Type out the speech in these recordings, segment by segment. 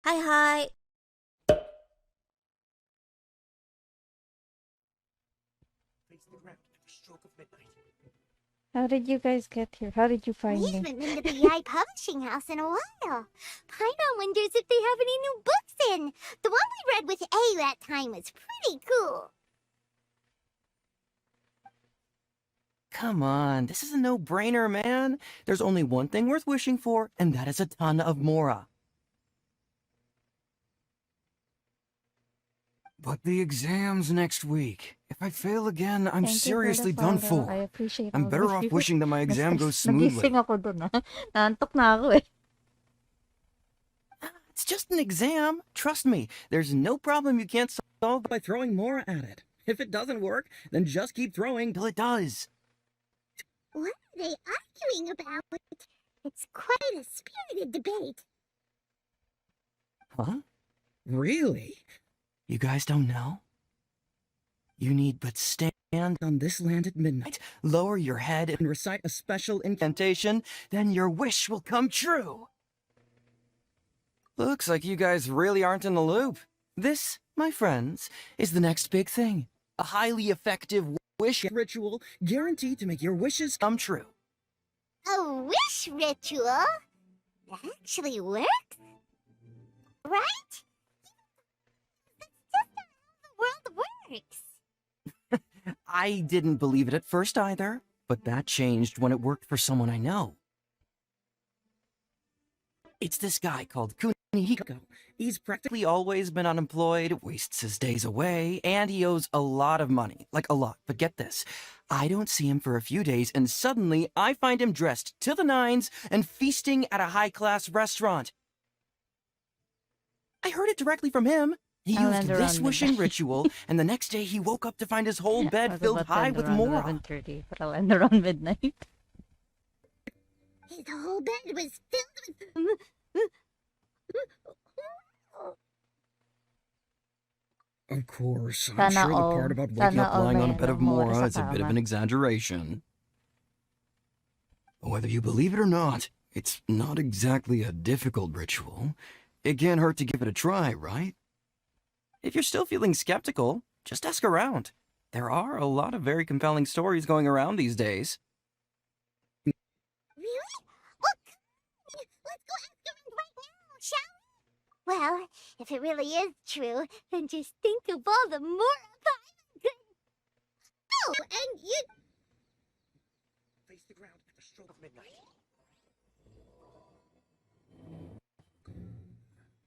Hi, hi. How did you guys get here? How did you find We me? haven't been to the EI Publishing House in a while. Paimon wonders if they have any new books in. The one we read with A that time was pretty cool. Come on, this is a no-brainer, man. There's only one thing worth wishing for, and that is a ton of Mora. But the exam's next week. If I fail again, I'm Thank you for seriously the done follow. for. I appreciate I'm all better the off views. wishing that my exam goes Nagising smoothly. ako dun, ha? Naantok na ako eh. It's just an exam. Trust me, there's no problem you can't solve by throwing Mora at it. If it doesn't work, then just keep throwing till it does. What are they arguing about? It's quite a spirited debate. Huh? Really? You guys don't know? You need but stand on this land at midnight, lower your head, and recite a special incantation, then your wish will come true. Looks like you guys really aren't in the loop. This, my friends, is the next big thing. A highly effective wish ritual guaranteed to make your wishes come true. A wish ritual? That actually works? Right? That's just how the world works. I didn't believe it at first either, but that changed when it worked for someone I know. It's this guy called Kunihiko. He's practically always been unemployed, wastes his days away, and he owes a lot of money. Like a lot. But get this, I don't see him for a few days, and suddenly I find him dressed to the nines and feasting at a high-class restaurant. I heard it directly from him. He I'll used end this around wishing midnight. ritual, and the next day he woke up to find his whole I bed was filled about to high end with around Mora. 11:30, but I'll end around midnight. His whole bed was filled with... Of course, I'm Sana sure the all- part about waking sana up all lying may on a bed of Mora Mora sa is a bit of kama. an exaggeration. Whether you believe it or not, it's not exactly a difficult ritual. It can't hurt to give it a try, right? If you're still feeling skeptical, just ask around. There are a lot of very compelling stories going around these days. Really? Well, come on. Let's go ask around right now, shall we? Well, if it really is true, then just think of all the more Paimon could... Oh, and you... Face the ground at the stroke of midnight.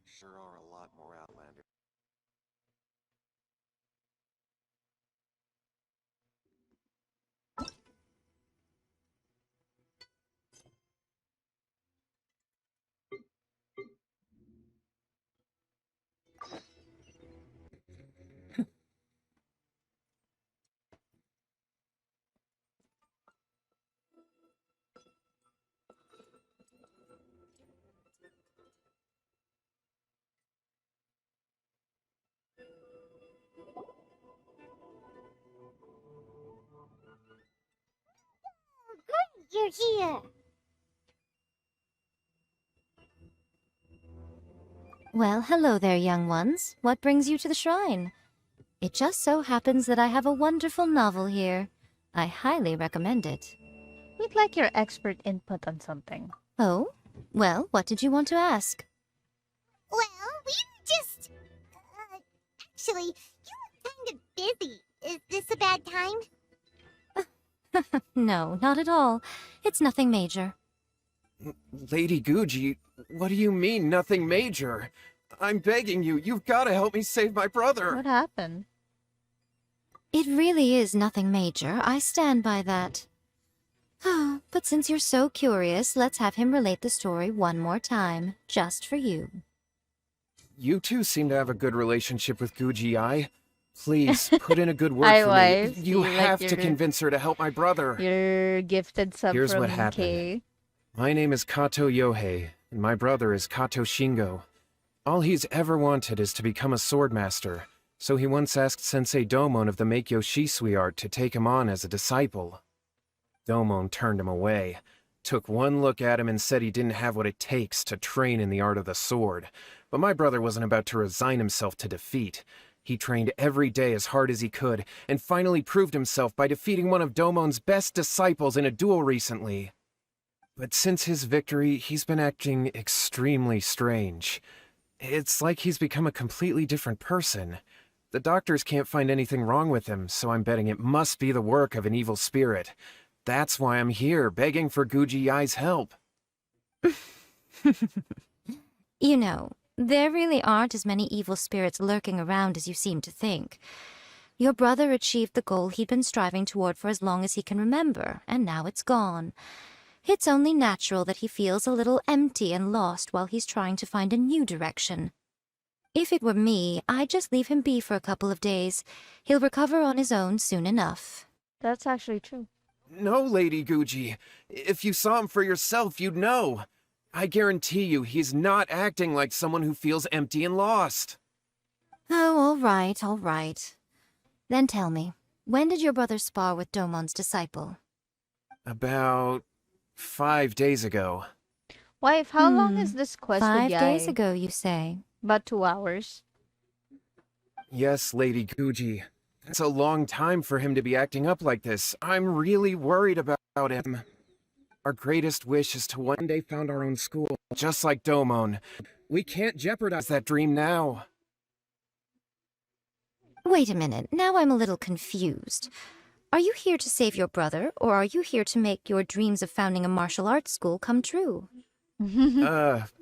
Sure are a lot more outlanders. Great, you're here. Well, hello there, young ones. What brings you to the shrine? It just so happens that I have a wonderful novel here. I highly recommend it. We'd like your expert input on something. Oh? Well, what did you want to ask? Well, we were just... actually, you look kind of busy. Is this a bad time? No, not at all. It's nothing major. Lady Guji, what do you mean, nothing major? I'm begging you, you've got to help me save my brother. What happened? It really is nothing major. I stand by that. But since you're so curious, let's have him relate the story one more time, just for you. You two seem to have a good relationship with Guji. Please, put in a good word Hi, for wife. me. You You like have to your- convince her to help my brother. Your gifted sub Here's from what happened. K. My name is Kato Yohei, and my brother is Kato Shingo. All he's ever wanted is to become a swordmaster, so he once asked Sensei Domon of the Meikyo Shisui art to take him on as a disciple. Domon turned him away, took one look at him and said he didn't have what it takes to train in the art of the sword, But my brother wasn't about to resign himself to defeat. He trained every day as hard as he could, and finally proved himself by defeating one of Domon's best disciples in a duel recently. But since his victory, he's been acting extremely strange. It's like he's become a completely different person. The doctors can't find anything wrong with him, so I'm betting it must be the work of an evil spirit. That's why I'm here, begging for Guji Yai's help. You know, there really aren't as many evil spirits lurking around as you seem to think. Your brother achieved the goal he'd been striving toward for as long as he can remember, and now it's gone. It's only natural that he feels a little empty and lost while he's trying to find a new direction. If it were me, I'd just leave him be for a couple of days. He'll recover on his own soon enough. That's actually true. No, Lady Guji. If you saw him for yourself, you'd know. I guarantee you he's not acting like someone who feels empty and lost. Oh, all right, all right. Then tell me, when did your brother spar with Domon's disciple? About 5 days ago. Wife, how long is this quest with 5 Yai? days ago, you say? About 2 hours. Yes, Lady Guji. That's a long time for him to be acting up like this. I'm really worried about him. Our greatest wish is to one day found our own school, just like Domon. We can't jeopardize that dream now. Wait a minute, now I'm a little confused. Are you here to save your brother, or are you here to make your dreams of founding a martial arts school come true?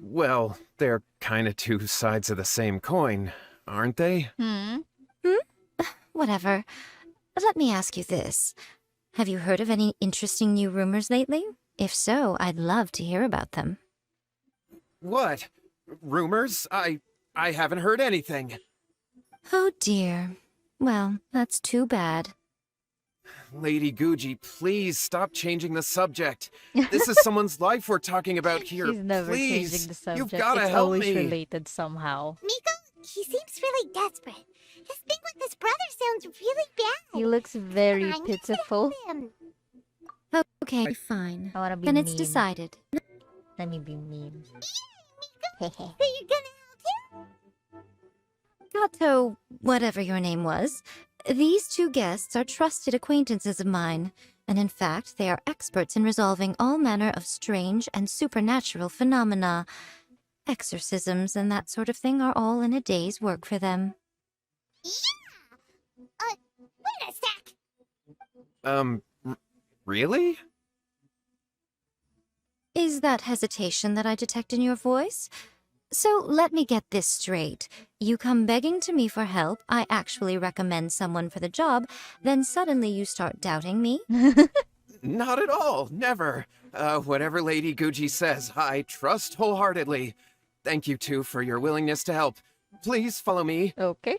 Well, they're kinda two sides of the same coin, aren't they? Whatever. Let me ask you this. Have you heard of any interesting new rumors lately? If so, I'd love to hear about them. What? Rumors? I haven't heard anything. Oh dear. Well, that's too bad. Lady Guji, please stop changing the subject. This is someone's life we're talking about here. She's never Please, changing the subject. you've gotta it's help always me. related somehow. Miko, he seems really desperate. His thing with his brother sounds really bad. He looks very I need to pitiful. help him. Okay, fine. I wanna be Then it's mean. decided. Let me be mean. So you're gonna Kato, whatever your name was, these two guests are trusted acquaintances of mine, and in fact, they are experts in resolving all manner of strange and supernatural phenomena. Exorcisms and that sort of thing are all in a day's work for them. wait a sec. Really? Is that hesitation that I detect in your voice? So let me get this straight. You come begging to me for help, I actually recommend someone for the job, then suddenly you start doubting me? Not at all. Never. Whatever Lady Guji says, I trust wholeheartedly. Thank you, too, for your willingness to help. Please follow me. Okay.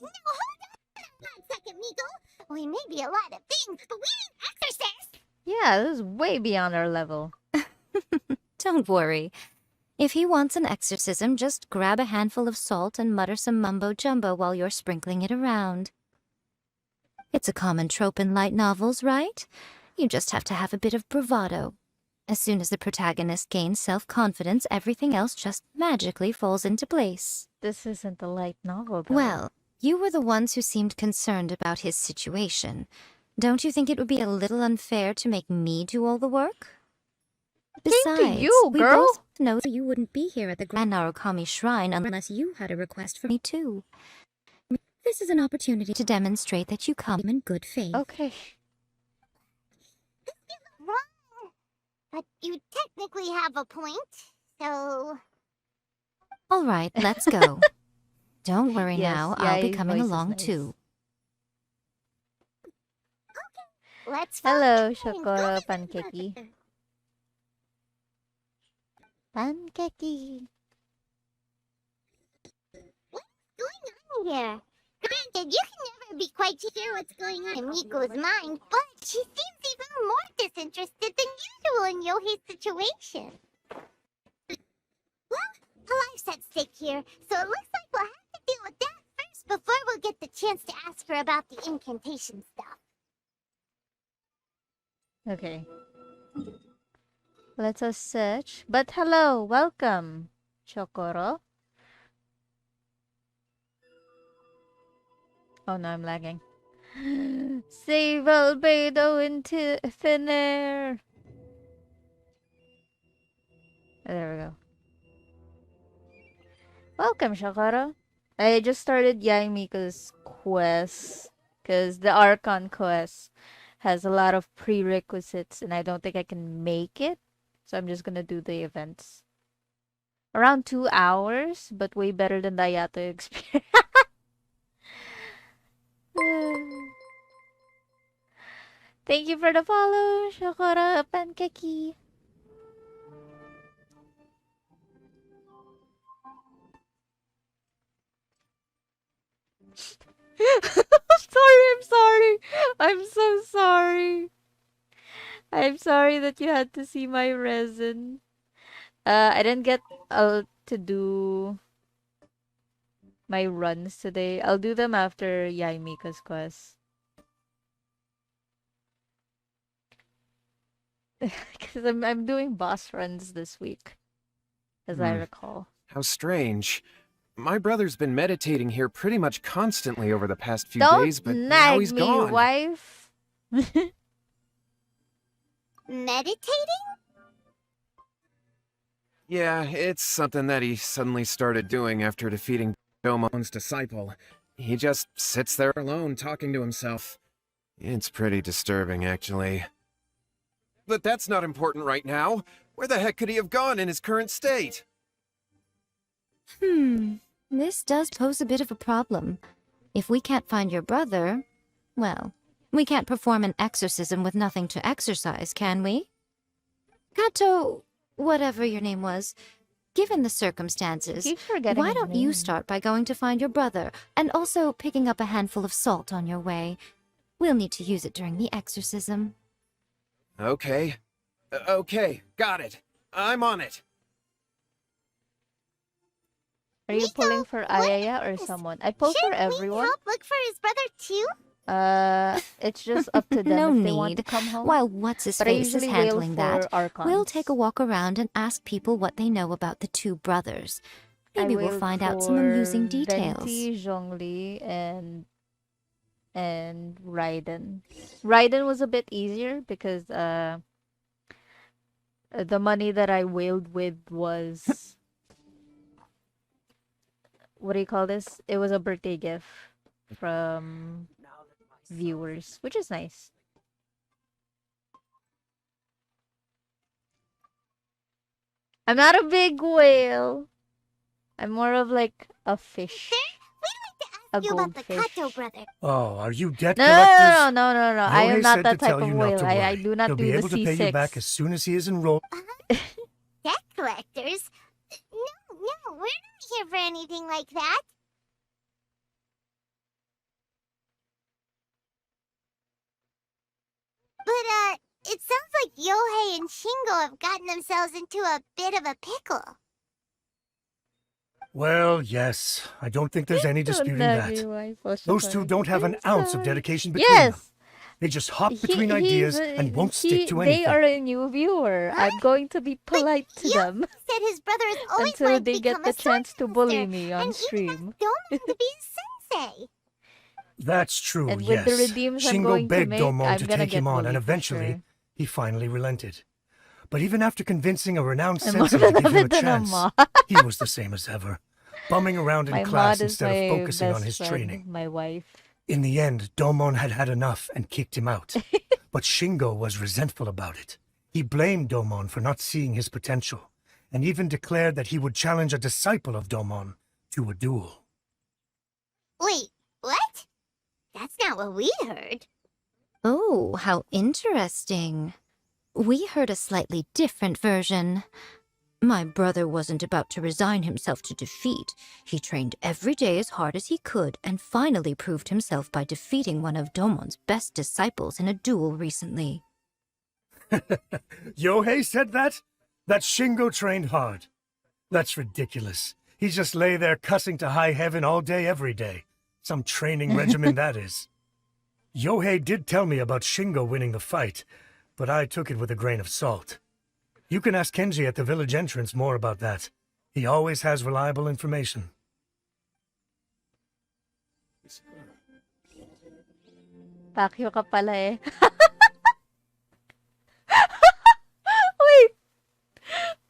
No, hold on 1 second, Miko. We may be a lot of things, but we ain't exorcists. Yeah, this is way beyond our level. Don't worry. If he wants an exorcism, just grab a handful of salt and mutter some mumbo-jumbo while you're sprinkling it around. It's a common trope in light novels, right? You just have to have a bit of bravado. As soon as the protagonist gains self-confidence, everything else just magically falls into place. This isn't a light novel, though. Well, you were the ones who seemed concerned about his situation. Don't you think it would be a little unfair to make me do all the work? Came to you, we girl. both know that you wouldn't be here at the Grand Narukami Shrine unless you had a request for me too. This is an opportunity to demonstrate that you come in good faith. Okay. Wrong. But you technically have a point, so... All right, let's go. Don't worry Yes, now, I'll be Yai's coming voice is along nice. too. Let's Hello, find and Shokoro go with Pankeki. brother. Pankeki. What's going on here? Granted, you can never be quite sure what's going on in Miko's mind, but she seems even more disinterested than usual in Yohei's situation. Well, a life's at stake here, so it looks like we'll have to deal with that first before we'll get the chance to ask her about the incantation stuff. Okay. Let us search. But hello, welcome. Chokoro. Oh no, I'm lagging. Save Albedo into thin air. There we go. Welcome, Shakara. I just started Yaimika's quest because the Archon quest has a lot of prerequisites and I don't think I can make it. So I'm just gonna do the events. Around 2 hours, but way better than the Ayato experience. Thank you for the follow, Shakara Pankeki. I'm sorry. I'm so sorry. I'm sorry that you had to see my resin. I didn't get to do my runs today. I'll do them after Yaimika's quest. Because I'm doing boss runs this week, as I recall. How strange. My brother's been meditating here pretty much constantly over the past few Don't days, but now nag he's me, gone. wife. Meditating? Yeah, it's something that he suddenly started doing after defeating Domon's disciple. He just sits there alone, talking to himself. It's pretty disturbing, actually. But that's not important right now. Where the heck could he have gone in his current state? This does pose a bit of a problem. If we can't find your brother, well, we can't perform an exorcism with nothing to exorcise, can we? Kato, whatever your name was, given the circumstances, Keep forgetting why his don't you name. start by going to find your brother, and also picking up a handful of salt on your way? We'll need to use it during the exorcism. Okay. Okay, got it. I'm on it. Are you Nico, pulling for what Ayaya or is- someone? I pull for Shouldn't we everyone. help look for his brother too? It's just up to them No if they want to need. come home. While What's-His-Face But I is usually handling wail for that, Archons. we'll take a walk around and ask people what they know about the two brothers. Maybe I we'll wailed find out some for amusing details. Venti, Zhongli, and Raiden. Raiden was a bit easier because the money that I wailed with was what do you call this? It was a birthday gift from viewers, which is nice. I'm not a big whale. I'm more of like a fish. A You about the goldfish. Kato brother. Oh, are you debt No, collectors? no. I am Yohei not said that to type tell of you not whale. to I worry. do not He'll do be the able to pay you back as C6. soon as he is enrolled. Debt collectors? No, we're not here for anything like that. But, it sounds like Yohei and Shingo have gotten themselves into a bit of a pickle. Well, yes. I don't think there's any disputing that. Those two don't have an ounce of dedication between them. Yes! They just hop He- between ideas he's, and won't stick to anything. They are a new viewer. I'm going to be polite to them Said his brother has always until wanted they to get become the a chance to bully swordmaster, me on and stream. even asked Doman to be his sensei. That's true, And yes. with the redeems I'm Shingo going to begged make, Domon I'm to gonna take him get on, and bullied for eventually, sure. he finally relented. But even after convincing a renowned I'm sensei more to give him a beloved than a chance, mod. he was the same as ever, bumming around in My class mod is instead my of focusing on best his friend, training. my wife. In the end, Domon had had enough and kicked him out. But Shingo was resentful about it. He blamed Domon for not seeing his potential, and even declared that he would challenge a disciple of Domon to a duel. Wait, what? That's not what we heard. Oh, how interesting. We heard a slightly different version. My brother wasn't about to resign himself to defeat. He trained every day as hard as he could and finally proved himself by defeating one of Domon's best disciples in a duel recently. Yohei said that? That Shingo trained hard. That's ridiculous. He just lay there cussing to high heaven all day, every day. Some training regimen that is. Yohei did tell me about Shingo winning the fight, but I took it with a grain of salt. You can ask Kenji at the village entrance more about that. He always has reliable information. Pakyo ka pala eh. Wait!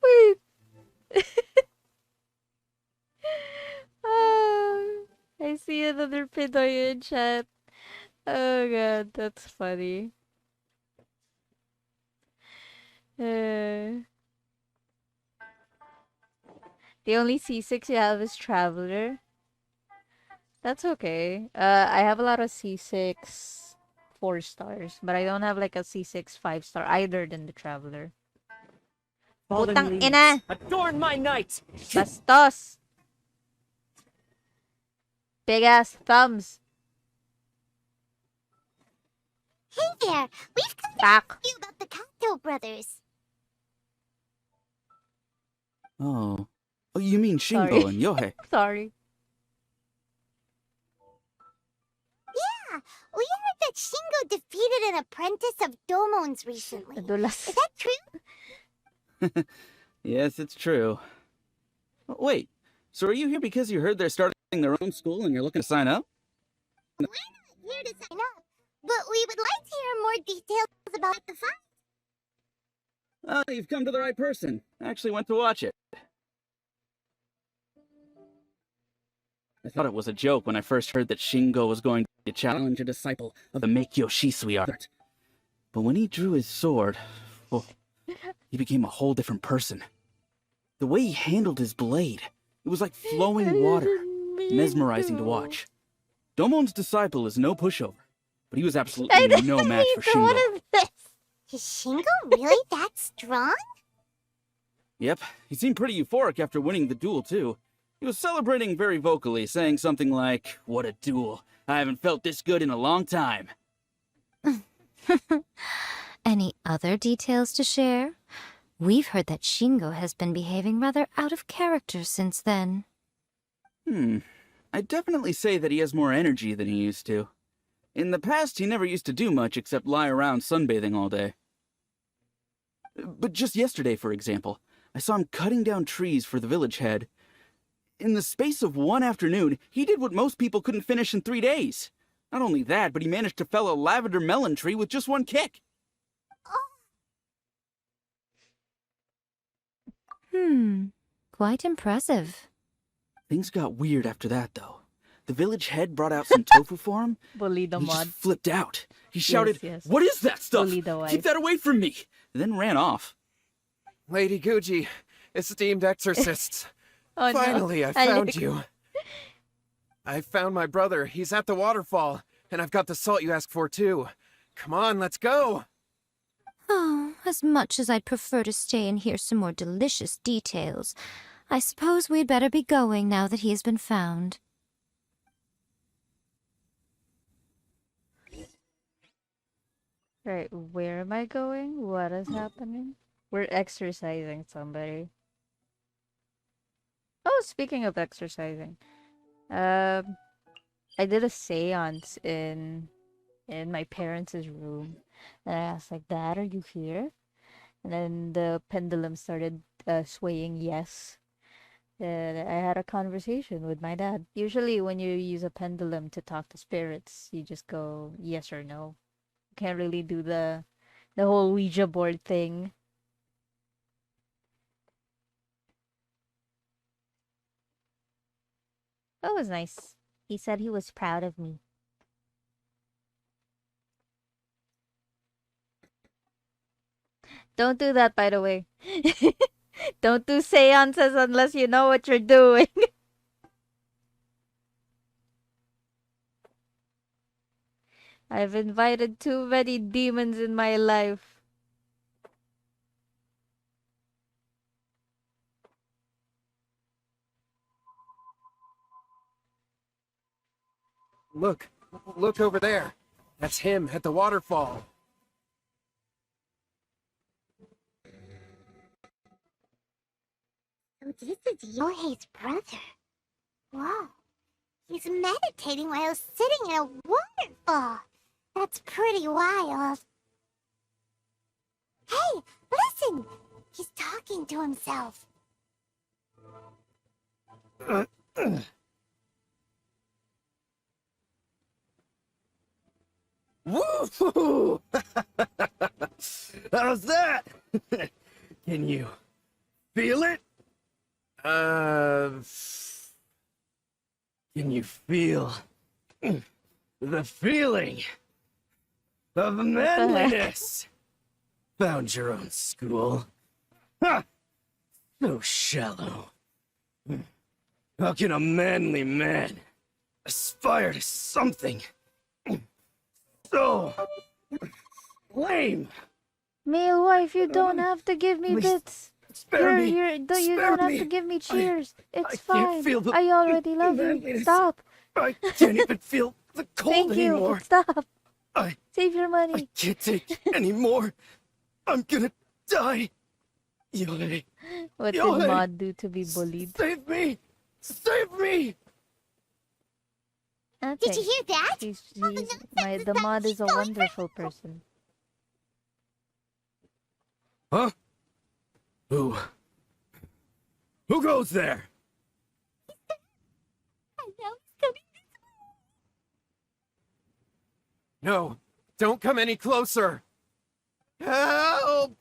Wait! Ah, I see another Pinoy in chat. Oh god, that's funny. Uh, the only C6 you have is Traveler. That's okay. I have a lot of C6 4 stars, but I don't have like a C6 5 star either than the Traveler. Putang ina! Adorn my night! Bastos! Big ass thumbs. Hey there! We've come to Back. ask you about the Kato brothers. Oh. Oh, you mean Sorry. Shingo and Yohei. Sorry. Yeah, we heard that Shingo defeated an apprentice of Domon's recently. Nadulas. Is that true? Yes, it's true. Wait, so are you here because you heard they're starting their own school and you're looking to sign up? We're not here to sign up, but we would like to hear more details about the fight. Oh, you've come to the right person. I actually went to watch it. I thought it was a joke when I first heard that Shingo was going to challenge a disciple of the Make Yoshisui art. But when he drew his sword, oh, he became a whole different person. The way he handled his blade, it was like flowing water, mesmerizing to watch. Domon's disciple is no pushover, but he was absolutely no match for Shingo. What is this? Is Shingo really that strong? Yep, he seemed pretty euphoric after winning the duel, too. He was celebrating very vocally, saying something like, "What a duel. I haven't felt this good in a long time." Any other details to share? We've heard that Shingo has been behaving rather out of character since then. I'd definitely say that he has more energy than he used to. In the past, he never used to do much except lie around sunbathing all day. But just yesterday, for example, I saw him cutting down trees for the village head. In the space of one afternoon, he did what most people couldn't finish in 3 days. Not only that, but he managed to fell a lavender melon tree with just one kick. Quite impressive. Things got weird after that, though. The village head brought out some tofu for him. Bully the He mod. just flipped out. He shouted, yes. "What is that stuff? Bully the wife. Keep that away from me!" And then ran off. Lady Guji, esteemed exorcists. Oh, Finally, no. I found you. I found my brother. He's at the waterfall. And I've got the salt you asked for, too. Come on, let's go. Oh, as much as I'd prefer to stay and hear some more delicious details, I suppose we'd better be going now that he has been found. Right, where am I going? What is happening? We're exercising somebody. Oh, speaking of exercising, I did a séance in my parents' room, and I asked like, "Dad, are you here?" And then the pendulum started swaying yes. And I had a conversation with my dad. Usually, when you use a pendulum to talk to spirits, you just go yes or no. You can't really do the whole Ouija board thing. That was nice. He said he was proud of me. Don't do that, by the way. Don't do seances unless you know what you're doing. I've invited too many demons in my life. Look over there. That's him at the waterfall. So this is Yohei's brother. Whoa. He's meditating while sitting in a waterfall. That's pretty wild. Hey, listen! He's talking to himself. Woo! How's that? Can you feel it? Can you feel the feeling of the heck? manliness? Found your own school. Ha! So shallow. How can a manly man aspire to something so lame? Male wife, you don't have to give me Please, bits. Spare me. You Spare don't have me. to give me cheers. It's I fine. can't feel the I already love you. manliness. Stop. I can't even feel the cold Thank you. anymore. Stop. I Save your money. I can't take any more. I'm gonna die. Yohei, What did Yohei, Mod do to be bullied? save me! Save me! Did you hear that? The Mod is a wonderful person. Huh? Who goes there? I know it's coming. No, don't come any closer. Help!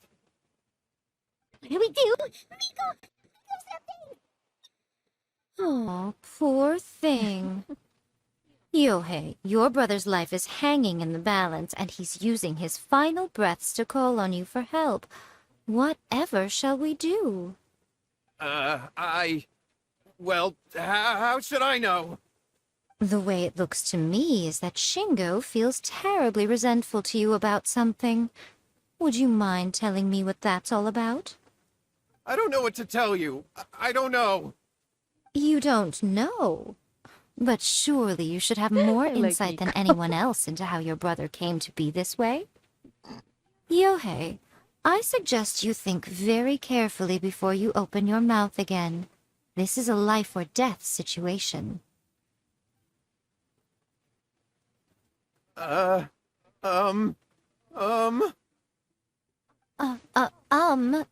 What do we do? Miko! Do something! Oh, poor thing. Yohei, your brother's life is hanging in the balance, and he's using his final breaths to call on you for help. Whatever shall we do? Well, how should I know? The way it looks to me is that Shingo feels terribly resentful to you about something. Would you mind telling me what that's all about? I don't know what to tell you. I don't know. You don't know. But surely you should have more I like insight than Miko. anyone else into how your brother came to be this way. Yohei, I suggest you think very carefully before you open your mouth again. This is a life or death situation.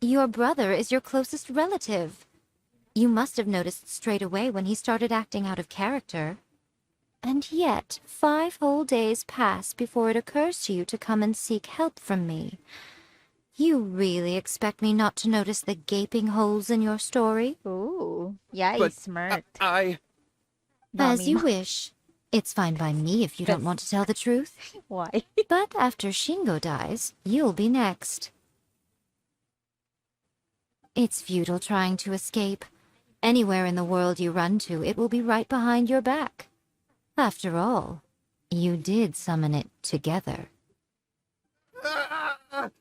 Your brother is your closest relative. You must have noticed straight away when he started acting out of character. And yet, 5 whole days pass before it occurs to you to come and seek help from me. You really expect me not to notice the gaping holes in your story? Ooh. Yeah, But he's smart. I... As you Mommy. wish. It's fine by me if you don't want to tell the truth. Why? But after Shingo dies, you'll be next. It's futile trying to escape. Anywhere in the world you run to, it will be right behind your back. After all, you did summon it together.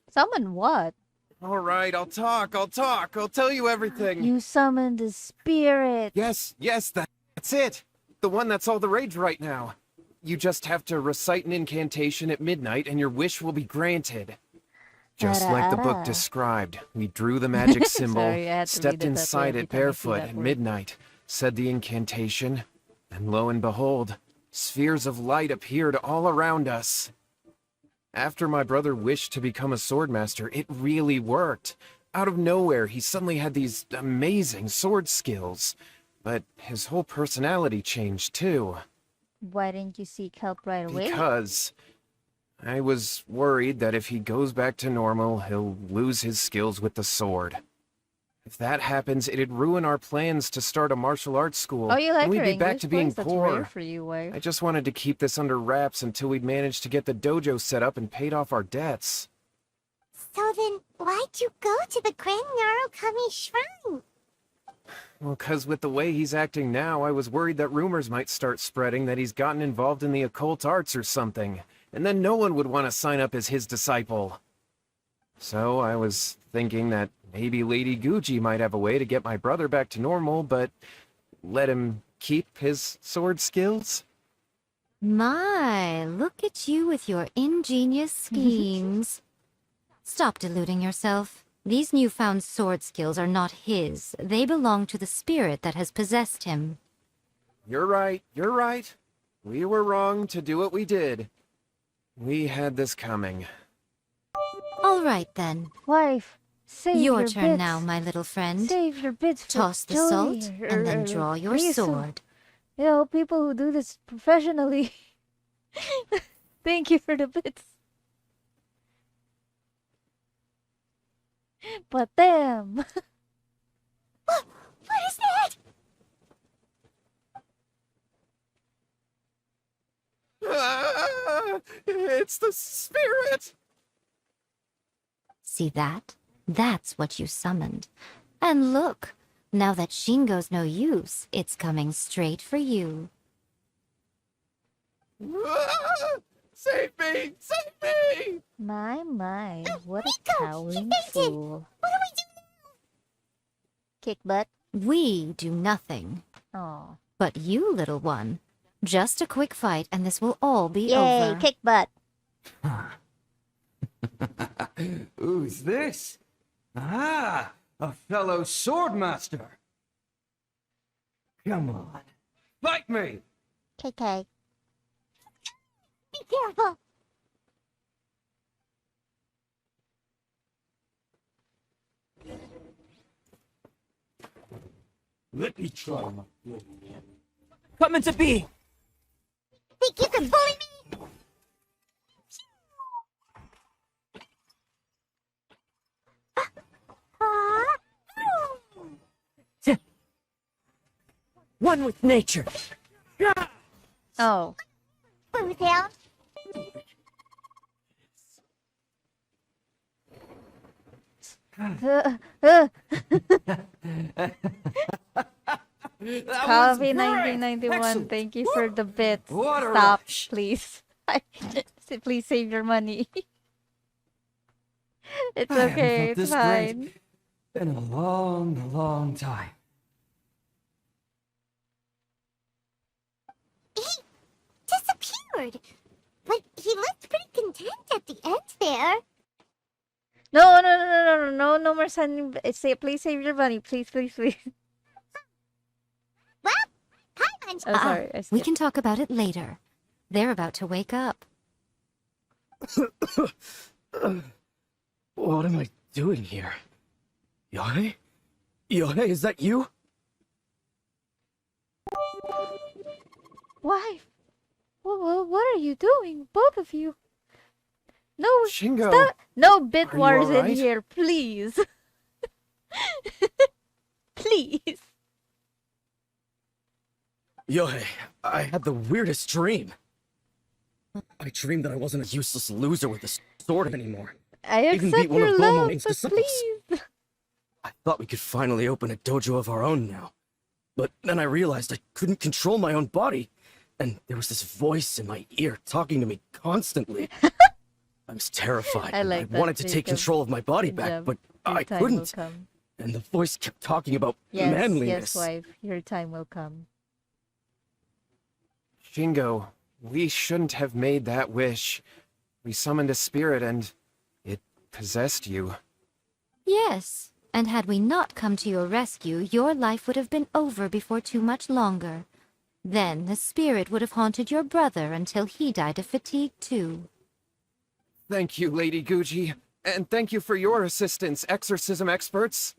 Summon what? All right, I'll talk. I'll tell you everything. You summoned a spirit. Yes, that's it. The one that's all the rage right now. You just have to recite an incantation at midnight and your wish will be granted. Just like the book described, we drew the magic symbol, Sorry, I had to stepped read it that way inside every it time I see barefoot that at word. midnight, said the incantation, and lo and behold, spheres of light appeared all around us. After my brother wished to become a swordmaster, it really worked. Out of nowhere, he suddenly had these amazing sword skills. But his whole personality changed too. Why didn't you seek help right away? Because I was worried that if he goes back to normal, he'll lose his skills with the sword. If that happens, it'd ruin our plans to start a martial arts school. Oh, you like and we'd her be English back to being voice? That's poor. rare for you, wife. I just wanted to keep this under wraps until we'd managed to get the dojo set up and paid off our debts. So then, why'd you go to the Grand Narukami Shrine? Well, 'cause with the way he's acting now, I was worried that rumors might start spreading that he's gotten involved in the occult arts or something, and then no one would want to sign up as his disciple. So I was thinking that maybe Lady Guji might have a way to get my brother back to normal, but let him keep his sword skills? My, look at you with your ingenious schemes. Stop deluding yourself. These newfound sword skills are not his. They belong to the spirit that has possessed him. You're right. We were wrong to do what we did. We had this coming. All right, then. Wife, Save Your turn now, bits. my little friend. Save your bits for Toss the Joey salt and then draw your Ryu. sword. You know, people who do this professionally. Thank you for the bits. But damn. What is that? Ah, it's the spirit! See that? That's what you summoned. And look, now that Shingo's no use, it's coming straight for you. Ah, save me! Save me! My, what a Rico, cowering he fainted. fool. What do we do now? Kick butt. We do nothing. Oh. But you, little one, just a quick fight and this will all be Yay, over. kick butt. Who's this? Ah, a fellow swordmaster. Come on, fight me! KK. Be careful. Let me try my Coming to be! Think you can bully me? One with nature. Oh. Smooth down. Coffee 1991, thank you for the bits. What a Stop, rush. please. Please save your money. It's I haven't okay, felt it's this fine. great in a long time. He disappeared. But he looked pretty content at the end there. No more sending. Say, please save your money, please. Well, Paimon's Oh, sorry, I we skipped. can talk about it later. They're about to wake up. What am I doing here? Yohei? Yohei, is that you? Why? What are you doing, both of you? No, Shingo, stop! No bit are you wars in alright? here, please. Please. Yohei, I had the weirdest dream. I dreamed that I wasn't a useless loser with a sword anymore. I Even beat accept one of your Bomo love, Ming's but disciples. please. I thought we could finally open a dojo of our own now. But then I realized I couldn't control my own body. And there was this voice in my ear talking to me constantly. I was terrified. I and like I that, wanted to take Jacob. control of my body back, Yeah, but your I time will couldn't. come. And the voice kept talking about Yes, manliness. yes, wife. Your time will come. Shingo, we shouldn't have made that wish. We summoned a spirit and it possessed you. Yes, and had we not come to your rescue, your life would have been over before too much longer. Then the spirit would have haunted your brother until he died of fatigue too. Thank you, Lady Guji. And thank you for your assistance, exorcism experts.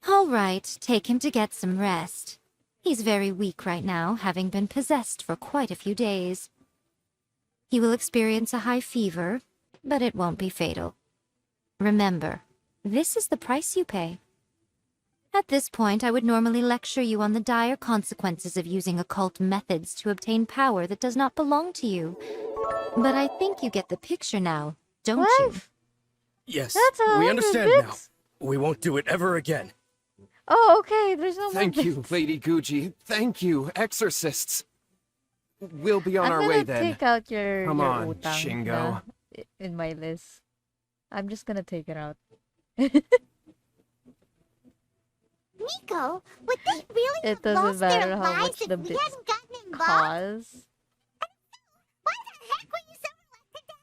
All right, take him to get some rest. He's very weak right now, having been possessed for quite a few days. He will experience a high fever, but it won't be fatal. Remember, this is the price you pay. At this point, I would normally lecture you on the dire consequences of using occult methods to obtain power that does not belong to you. But I think you get the picture now, don't you? Wife, Yes, that's we 100 understand now. bits. We won't do it ever again. Oh, okay. There's no Thank more you, bits. Lady Guji. Thank you, exorcists. We'll be on I'm our gonna way then. take out your Come on, utang Shingo. in my list. I'm just gonna take it out. Nico, would they really It have doesn't lost their matter how lives much if the we bits hadn't gotten involved? Cause. Why the heck were you so reluctant to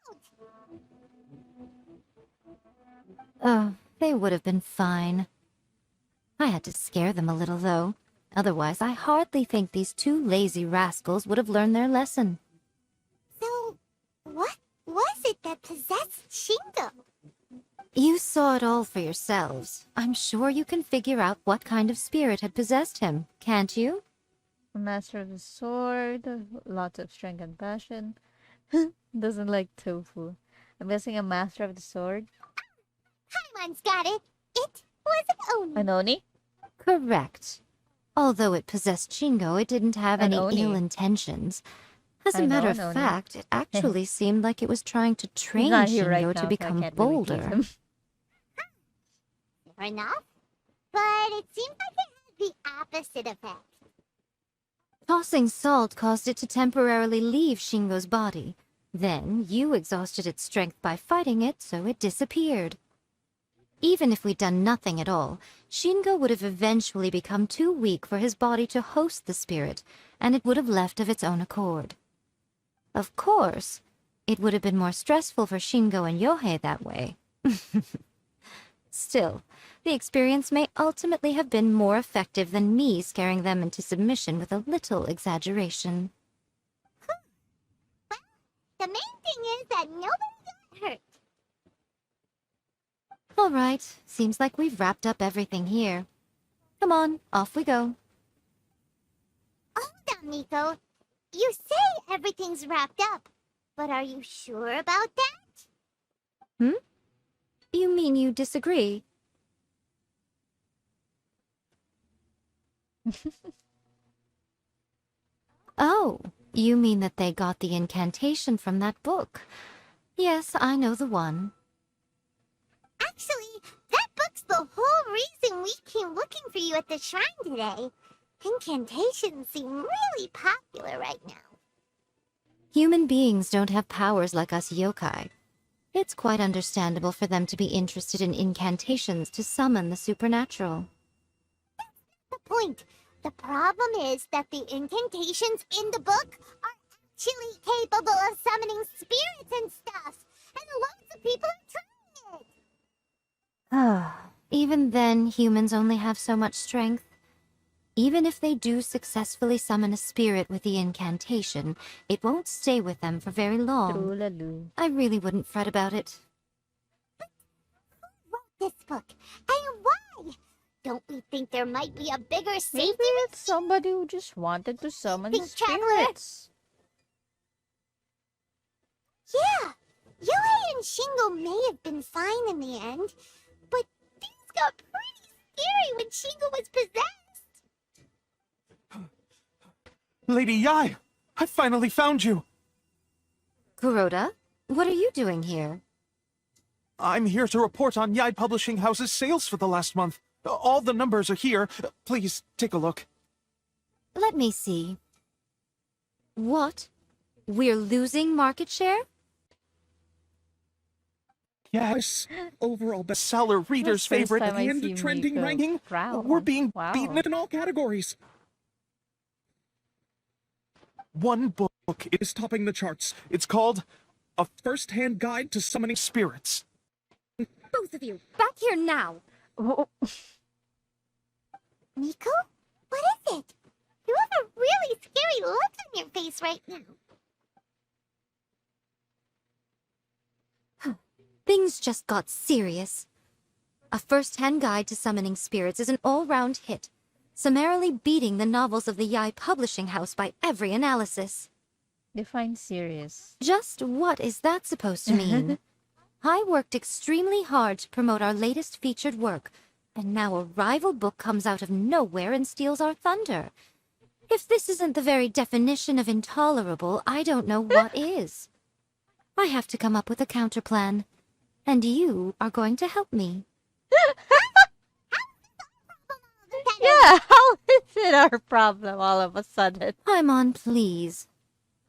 help out? Oh, they would have been fine. I had to scare them a little, though. Otherwise, I hardly think these two lazy rascals would have learned their lesson. So, what was it that possessed Shingo? You saw it all for yourselves. I'm sure you can figure out what kind of spirit had possessed him, can't you? A master of the sword, lots of strength and passion. Doesn't like tofu. I'm guessing a master of the sword. Paimon's got it. It was an An Oni. Oni? Correct. Although it possessed Shingo, it didn't have An any Oni. ill intentions. As a I know matter an of Oni. fact, it actually seemed like it was trying to He's train not here right Shingo now, to so I become can't really tease bolder. him. Fair enough. But it seems like it had the opposite effect. Tossing salt caused it to temporarily leave Shingo's body. Then you exhausted its strength by fighting it, so it disappeared. Even if we'd done nothing at all, Shingo would have eventually become too weak for his body to host the spirit, and it would have left of its own accord. Of course, it would have been more stressful for Shingo and Yohei that way. Still, the experience may ultimately have been more effective than me scaring them into submission with a little exaggeration. The main thing is that nobody got hurt. All right, seems like we've wrapped up everything here. Come on, off we go. Hold on, Miko. You say everything's wrapped up, but are you sure about that? You mean you disagree? Oh, you mean that they got the incantation from that book. Yes, I know the one. Actually, that book's the whole reason we came looking for you at the shrine today. Incantations seem really popular right now. Human beings don't have powers like us yokai. It's quite understandable for them to be interested in incantations to summon the supernatural. The point. The problem is that the incantations in the book are actually capable of summoning spirits and stuff, and lots of people are trying it. Ah, even then, humans only have so much strength. Even if they do successfully summon a spirit with the incantation, it won't stay with them for very long. True-la-loo. I really wouldn't fret about it. Who wrote this book, and why? Don't we think there might be a bigger safety Maybe risk? it's somebody who just wanted to summon Think, Traveler. spirits. Yeah, Yohei and Shingo may have been fine in the end, but things got pretty scary when Shingo was possessed. Lady Yai, I finally found you. Kuroda, what are you doing here? I'm here to report on Yai Publishing House's sales for the last month. All the numbers are here. Please, take a look. Let me see. What? We're losing market share? Yes. Overall bestseller, readers' First favorite, time I and see trending Miko ranking. frown. We're being Wow. beaten in all categories. One book is topping the charts. It's called A First-Hand Guide to Summoning Spirits. Both of you, back here now! Oh, Miko? What is it? You have a really scary look on your face right now. Things just got serious. A First-Hand Guide to Summoning Spirits is an all-round hit, summarily beating the novels of the Yai Publishing House by every analysis. define serious. Just what is that supposed to mean? I worked extremely hard to promote our latest featured work, and now a rival book comes out of nowhere and steals our thunder. If this isn't the very definition of intolerable, I don't know what is. I have to come up with a counterplan, and you are going to help me. Yeah, how is it our problem all of a sudden? Paimon, please.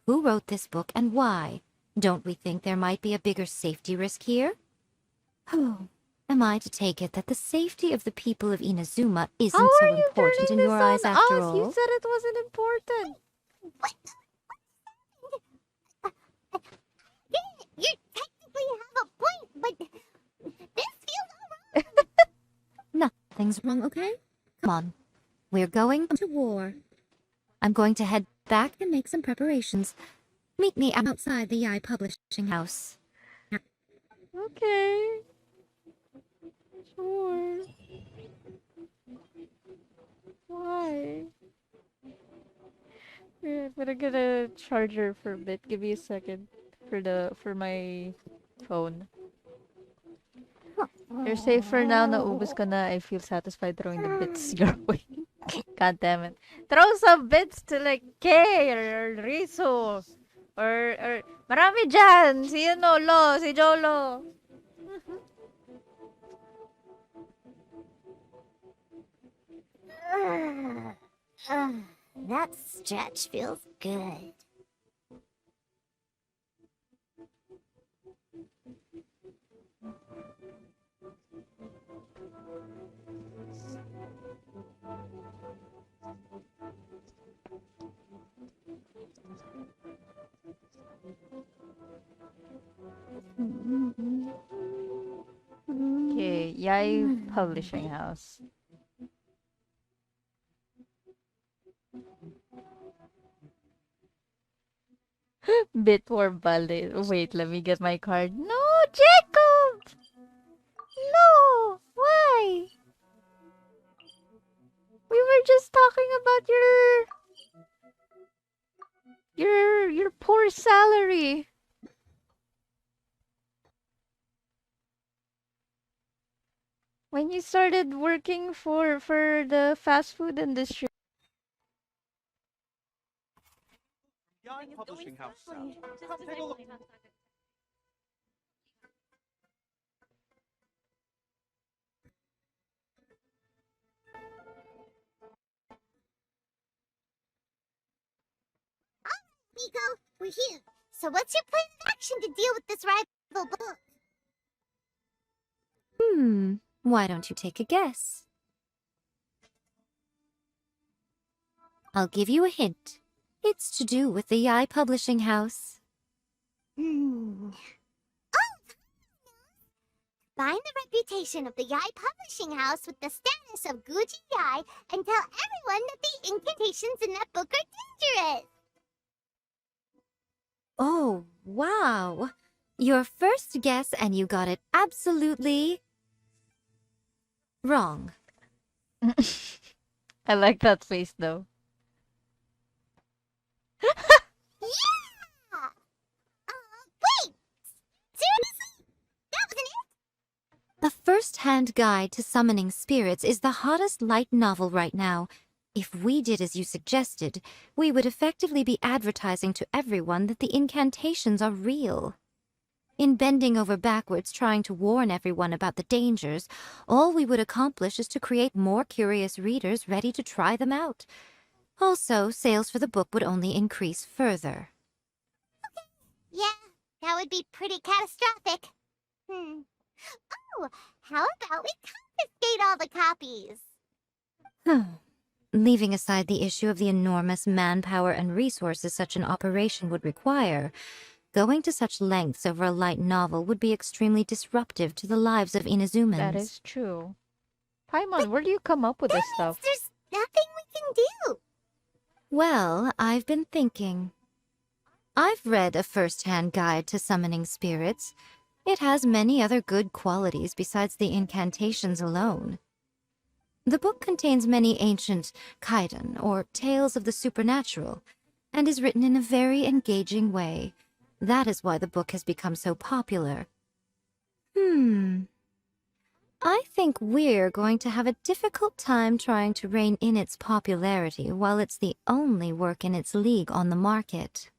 Who wrote this book and why? Don't we think there might be a bigger safety risk here? Oh, am I to take it that the safety of the people of Inazuma isn't How so are you important turning in your this eyes on after us? all? You said it wasn't important. You technically have a point, but this feels alright. Nothing's wrong, okay? Come on. We're going to war. I'm going to head back and make some preparations. Meet me outside the Yai Publishing House. Okay. Or why? Yeah, I'm gonna get a charger for a bit. Give me a second for my phone. You're safe for now. Naubos ka na. I feel satisfied throwing the bits your way. God damn it. Throw some bits to like Kay or Riso. Or marami dyan. Si Lo, si Jolo. That stretch feels good. Okay, Yay Publishing House. Bitwarp Ballet. Wait, let me get my card. No, Jacob! No! Why? We were just talking about your poor salary. When you started working for the fast food industry. Yai Publishing House staff. Come take a look. Nico, we're here. So what's your plan of action to deal with this rival book? Why don't you take a guess? I'll give you a hint. It's to do with the Yai Publishing House. Oh! Combine the reputation of the Yai Publishing House with the status of Guji Yai and tell everyone that the incantations in that book are dangerous! Oh, wow. Your first guess and you got it absolutely wrong. I like that face though. Yeah! Wait! Seriously? That wasn't it? A first-hand guide to summoning spirits is the hottest light novel right now. If we did as you suggested, we would effectively be advertising to everyone that the incantations are real. In bending over backwards trying to warn everyone about the dangers, all we would accomplish is to create more curious readers ready to try them out. Also, sales for the book would only increase further. Yeah, that would be pretty catastrophic. Oh, how about we confiscate all the copies? Leaving aside the issue of the enormous manpower and resources such an operation would require, going to such lengths over a light novel would be extremely disruptive to the lives of Inazumans. That is true. Paimon, where do you come up with this stuff? There's nothing we can do. Well, I've been thinking. I've read a first-hand guide to summoning spirits. It has many other good qualities besides the incantations alone. The book contains many ancient kaidan, or tales of the supernatural, and is written in a very engaging way. That is why the book has become so popular. I think we're going to have a difficult time trying to rein in its popularity while it's the only work in its league on the market.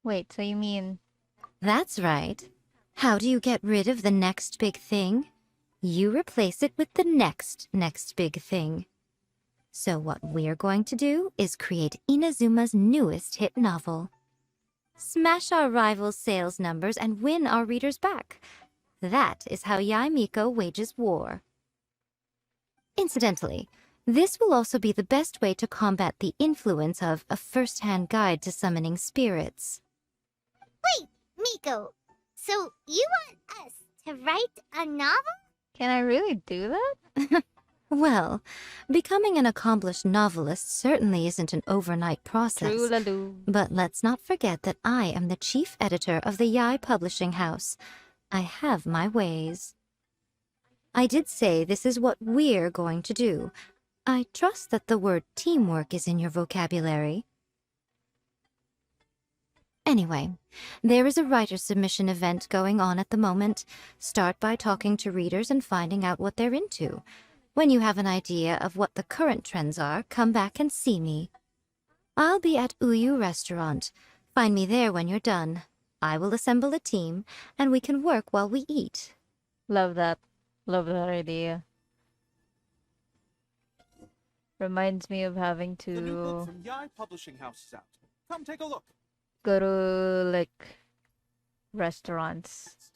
Wait, so you mean... That's right. How do you get rid of the next big thing? You replace it with the next big thing. So what we're going to do is create Inazuma's newest hit novel. Smash our rivals' sales numbers and win our readers back. That is how Yaimiko wages war. Incidentally, this will also be the best way to combat the influence of a first-hand guide to summoning spirits. Wait, Miko, so you want us to write a novel? Can I really do that? Well, becoming an accomplished novelist certainly isn't an overnight process. True-la-loo. But let's not forget that I am the chief editor of the Yai Publishing House. I have my ways. I did say this is what we're going to do. I trust that the word teamwork is in your vocabulary. Anyway, there is a writer submission event going on at the moment. Start by talking to readers and finding out what they're into. When you have an idea of what the current trends are, come back and see me. I'll be at Uyu Restaurant. Find me there when you're done. I will assemble a team, and we can work while we eat. Love that. Love that idea. Reminds me of having The new book to from Yai Publishing House is out. Come take a look. go to, like, restaurants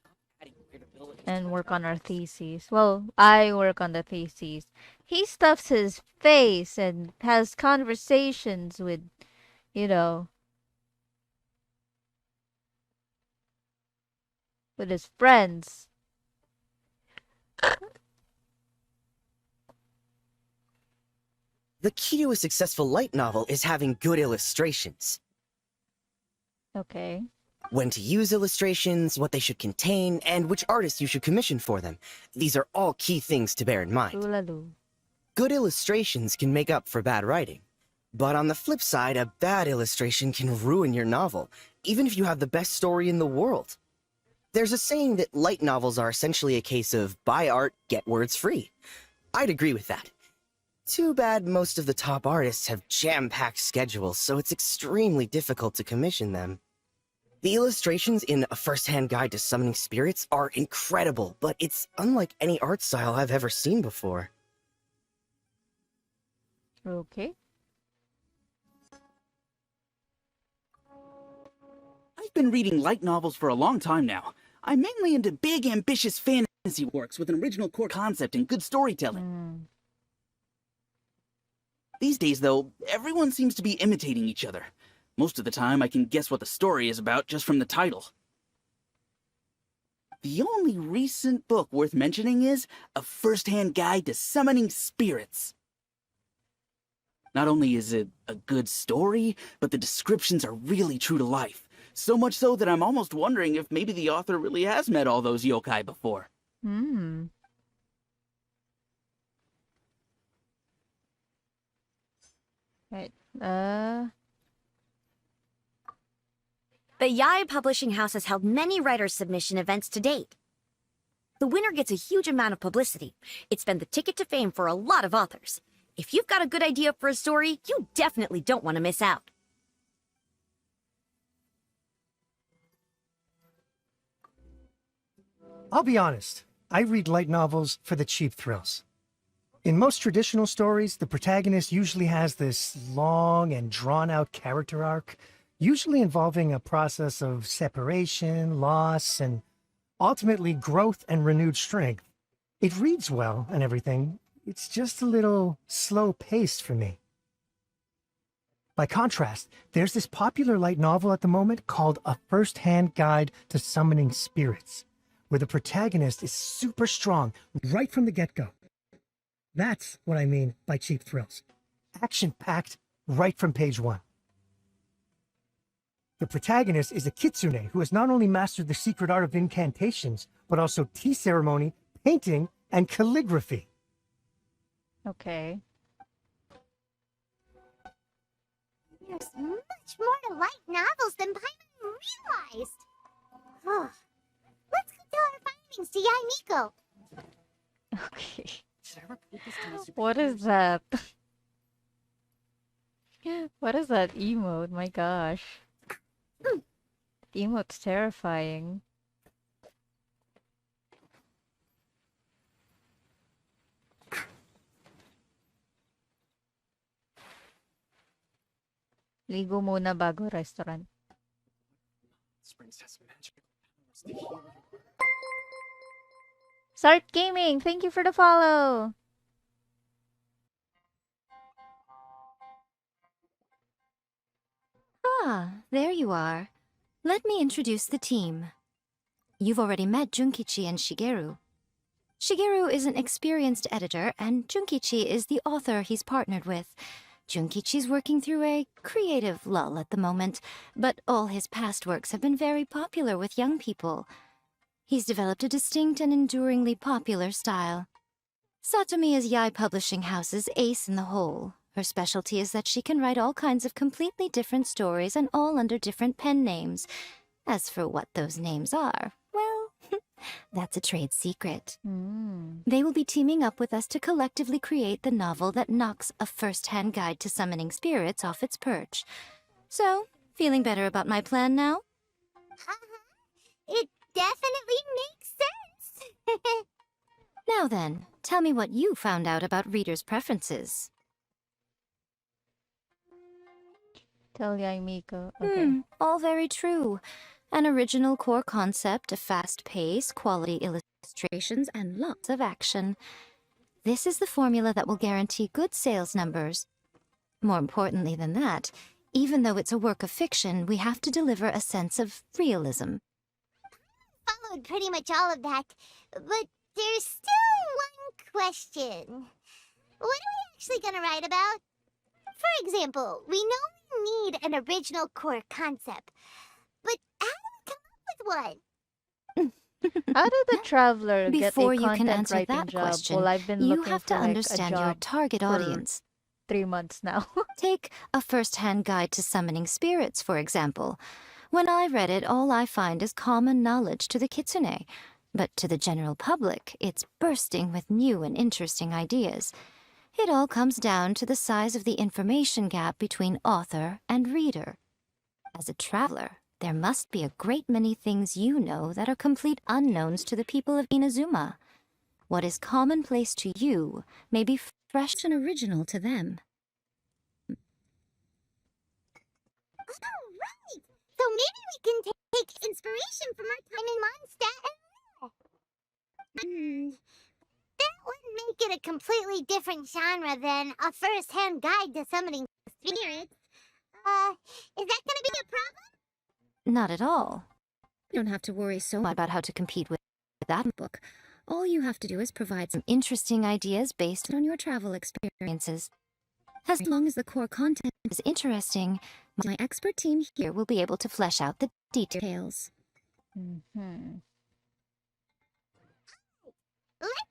and work on our theses. Well, I work on the theses. He stuffs his face and has conversations with, you know, with his friends. The key to a successful light novel is having good illustrations. Okay. When to use illustrations, what they should contain, and which artists you should commission for them. These are all key things to bear in mind. Lulalu. Good illustrations can make up for bad writing. But on the flip side, a bad illustration can ruin your novel, even if you have the best story in the world. There's a saying that light novels are essentially a case of buy art, get words free. I'd agree with that. Too bad most of the top artists have jam-packed schedules, so it's extremely difficult to commission them. The illustrations in A First-Hand Guide to Summoning Spirits are incredible, but it's unlike any art style I've ever seen before. Okay. I've been reading light novels for a long time now. I'm mainly into big, ambitious fantasy works with an original core concept and good storytelling. Mm. These days, though, everyone seems to be imitating each other. Most of the time, I can guess what the story is about just from the title. The only recent book worth mentioning is A First-Hand Guide to Summoning Spirits. Not only is it a good story, but the descriptions are really true to life. So much so that I'm almost wondering if maybe the author really has met all those yokai before. Hmm. Right. The Yai Publishing House has held many writers' submission events to date. The winner gets a huge amount of publicity. It's been the ticket to fame for a lot of authors. If you've got a good idea for a story, you definitely don't want to miss out. I'll be honest, I read light novels for the cheap thrills. In most traditional stories, the protagonist usually has this long and drawn-out character arc, usually involving a process of separation, loss, and ultimately growth and renewed strength. It reads well and everything, it's just a little slow-paced for me. By contrast, there's this popular light novel at the moment called A First-Hand Guide to Summoning Spirits, where the protagonist is super strong right from the get-go. That's what I mean by cheap thrills. Action-packed right from page one. The protagonist is a Kitsune who has not only mastered the secret art of incantations, but also tea ceremony, painting, and calligraphy. Okay. There's much more to light novels than Paimon realized. Oh. Let's go tell our findings to Yai Miko. Okay. What is that? What is that emote? My gosh. The emote's terrifying. Ligo muna bago restaurant. Start Gaming, thank you for the follow. Ah, there you are. Let me introduce the team. You've already met Junkichi and Shigeru. Shigeru is an experienced editor, and Junkichi is the author he's partnered with. Junkichi's working through a creative lull at the moment, but all his past works have been very popular with young people. He's developed a distinct and enduringly popular style. Satomi is Yai Publishing House's ace in the hole. Her specialty is that she can write all kinds of completely different stories and all under different pen names. As for what those names are, well, that's a trade secret. They will be teaming up with us to collectively create the novel that knocks a first-hand guide to summoning spirits off its perch. So, feeling better about my plan now? It definitely makes sense. Now then, tell me what you found out about readers' preferences. Tell Yaimiko. Okay. All very true. An original core concept, a fast pace, quality illustrations, and lots of action. This is the formula that will guarantee good sales numbers. More importantly than that, even though it's a work of fiction, we have to deliver a sense of realism. Followed pretty much all of that, but there's still one question. What are we actually gonna write about? For example, we know we need an original core concept, but how do we come up with one? How did the traveler get Before a you can content answer writing that job? question, Well, I've been you looking have for to like a understand your job target for audience. 3 months now. Take A First-Hand Guide to Summoning Spirits, for example. When I read it, all I find is common knowledge to the Kitsune. But to the general public, it's bursting with new and interesting ideas. It all comes down to the size of the information gap between author and reader. As a traveler, there must be a great many things you know that are complete unknowns to the people of Inazuma. What is commonplace to you may be fresh and original to them. Alright! So maybe we can take inspiration from our time in Mondstadt. That would make it a completely different genre than A First-Hand Guide to Summoning Spirits. Is that gonna be a problem? Not at all. You don't have to worry so much about how to compete with that book. All you have to do is provide some interesting ideas based on your travel experiences. As long as the core content is interesting, my expert team here will be able to flesh out the details. Let's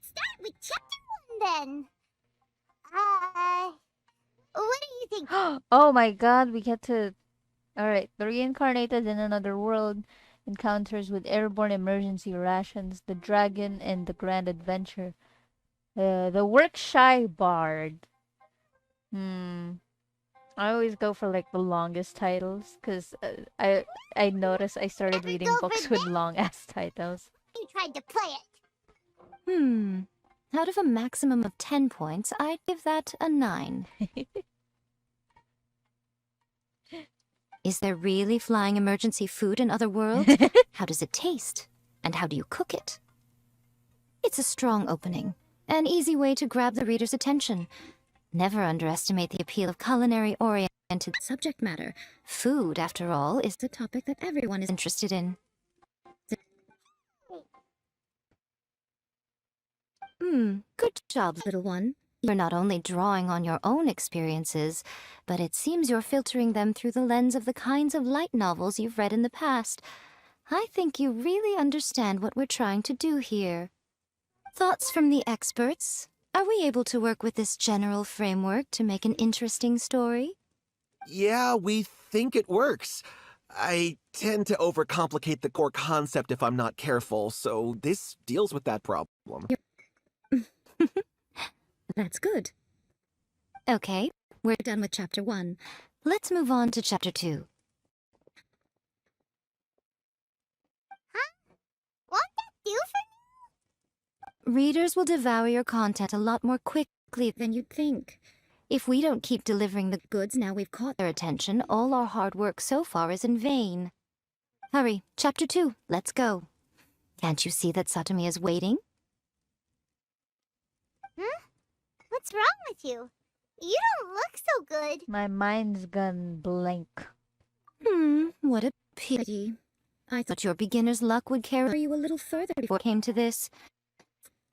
start with Chapter 1 then. What do you think? Oh my god, we get to... Alright, the reincarnated in another world encounters with airborne emergency rations, the dragon, and the grand adventure. The work-shy bard. I always go for like the longest titles, because I noticed I started Never reading go books for with long-ass titles. You tried to play it. Out of a maximum of 10 points, I'd give that a 9. Is there really flying emergency food in other worlds? How does it taste? And how do you cook it? It's a strong opening, an easy way to grab the reader's attention. Never underestimate the appeal of culinary-oriented subject matter. Food, after all, is a topic that everyone is interested in. Good job, little one. You're not only drawing on your own experiences, but it seems you're filtering them through the lens of the kinds of light novels you've read in the past. I think you really understand what we're trying to do here. Thoughts from the experts? Are we able to work with this general framework to make an interesting story? Yeah, we think it works. I tend to overcomplicate the core concept if I'm not careful, so this deals with that problem. That's good. Okay, we're done with Chapter 1. Let's move on to Chapter 2. Won't that do for Readers will devour your content a lot more quickly than you'd think. If we don't keep delivering the goods now we've caught their attention, all our hard work so far is in vain. Hurry, Chapter 2, let's go. Can't you see that Satomi is waiting? What's wrong with you? You don't look so good. My mind's gone blank. What a pity. I thought your beginner's luck would carry you a little further before it came to this.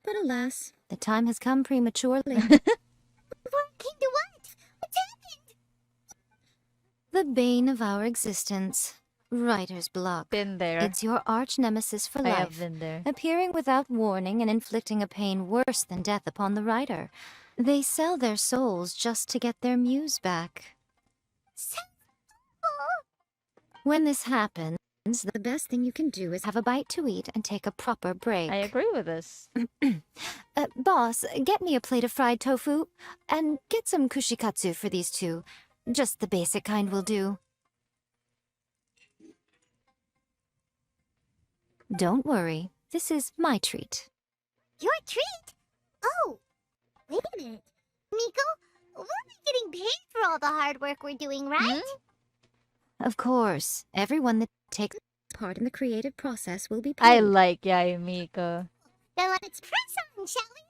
But alas, the time has come prematurely. Before it came to what? What's happened? The bane of our existence. Writer's block. Been there. It's your arch nemesis for I have life, been there. appearing without warning and inflicting a pain worse than death upon the writer. They sell their souls just to get their muse back. When this happens, the best thing you can do is have a bite to eat and take a proper break. I agree with this. Boss, get me a plate of fried tofu, and get some kushikatsu for these two. Just the basic kind will do. Don't worry, this is my treat. Your treat? Oh, wait a minute. Miko, we'll be getting paid for all the hard work we're doing, right? Of course, everyone that takes part in the creative process will be paid. I like Yayamiko. Then let's press on, shall we?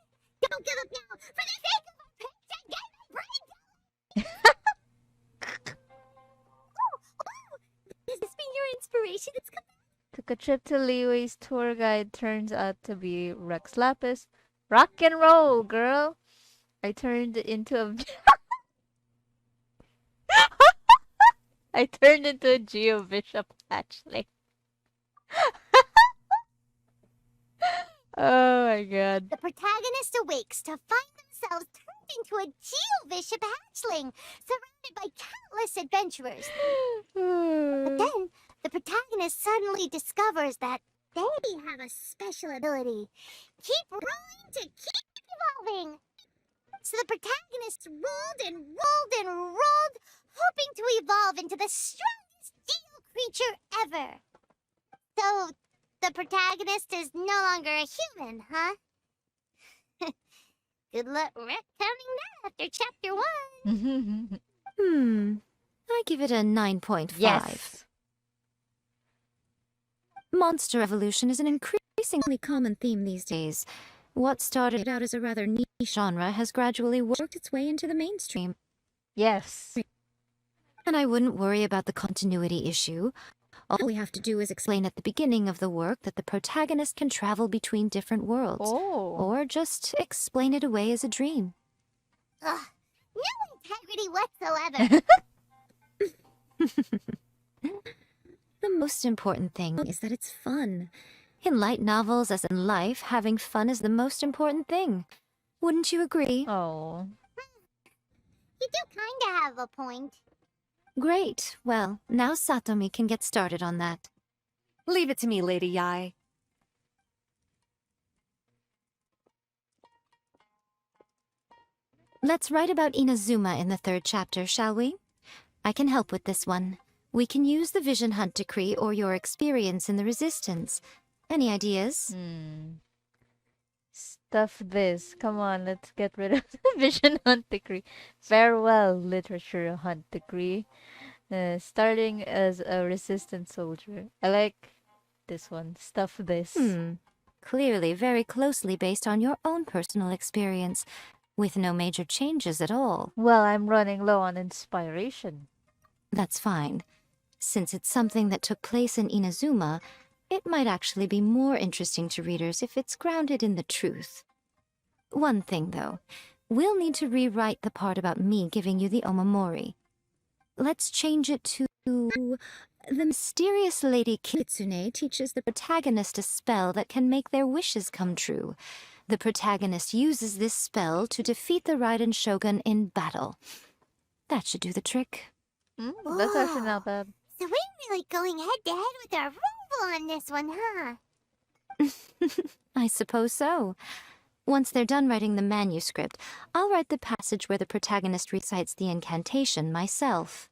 Don't give up now, for the sake of our paycheck, get my brain Has this been your inspiration? It's come Took a trip to Liwei's tour guide, turns out to be Rex Lapis. Rock and roll, girl! I turned into a... I turned into a Geo Bishop, actually. Oh my god. The protagonist awakes to find themselves turned into a Geo-Bishop hatchling, surrounded by countless adventurers. But then, the protagonist suddenly discovers that they have a special ability. Keep rolling to keep evolving. So the protagonist rolled and rolled and rolled, hoping to evolve into the strongest Geo creature ever. So, the protagonist is no longer a human, huh? Good luck retconning that after chapter 1. I give it a 9.5. Yes. Monster evolution is an increasingly common theme these days. What started out as a rather niche genre has gradually worked its way into the mainstream. Yes. And I wouldn't worry about the continuity issue. All we have to do is explain at the beginning of the work that the protagonist can travel between different worlds. Oh. Or just explain it away as a dream. Ugh, no integrity whatsoever. The most important thing is that it's fun. In light novels, as in life, having fun is the most important thing. Wouldn't you agree? Oh. You do kinda have a point. Great. Well, now Satomi can get started on that. Leave it to me, Lady Yai. Let's write about Inazuma in the 3rd chapter, shall we? I can help with this one. We can use the Vision Hunt Decree or your experience in the Resistance. Any ideas? Stuff this. Come on, let's get rid of the Vision Hunt Decree. Farewell, Literature Hunt Decree. Starting as a resistant soldier. I like this one. Stuff this. Clearly very closely based on your own personal experience, with no major changes at all. Well, I'm running low on inspiration. That's fine. Since it's something that took place in Inazuma, it might actually be more interesting to readers if it's grounded in the truth. One thing, though. We'll need to rewrite the part about me giving you the Omamori. Let's change it to... The mysterious Lady Kitsune teaches the protagonist a spell that can make their wishes come true. The protagonist uses this spell to defeat the Raiden Shogun in battle. That should do the trick. That's actually not bad. So we're really going head to head with our rival on this one, huh? I suppose so. Once they're done writing the manuscript, I'll write the passage where the protagonist recites the incantation myself.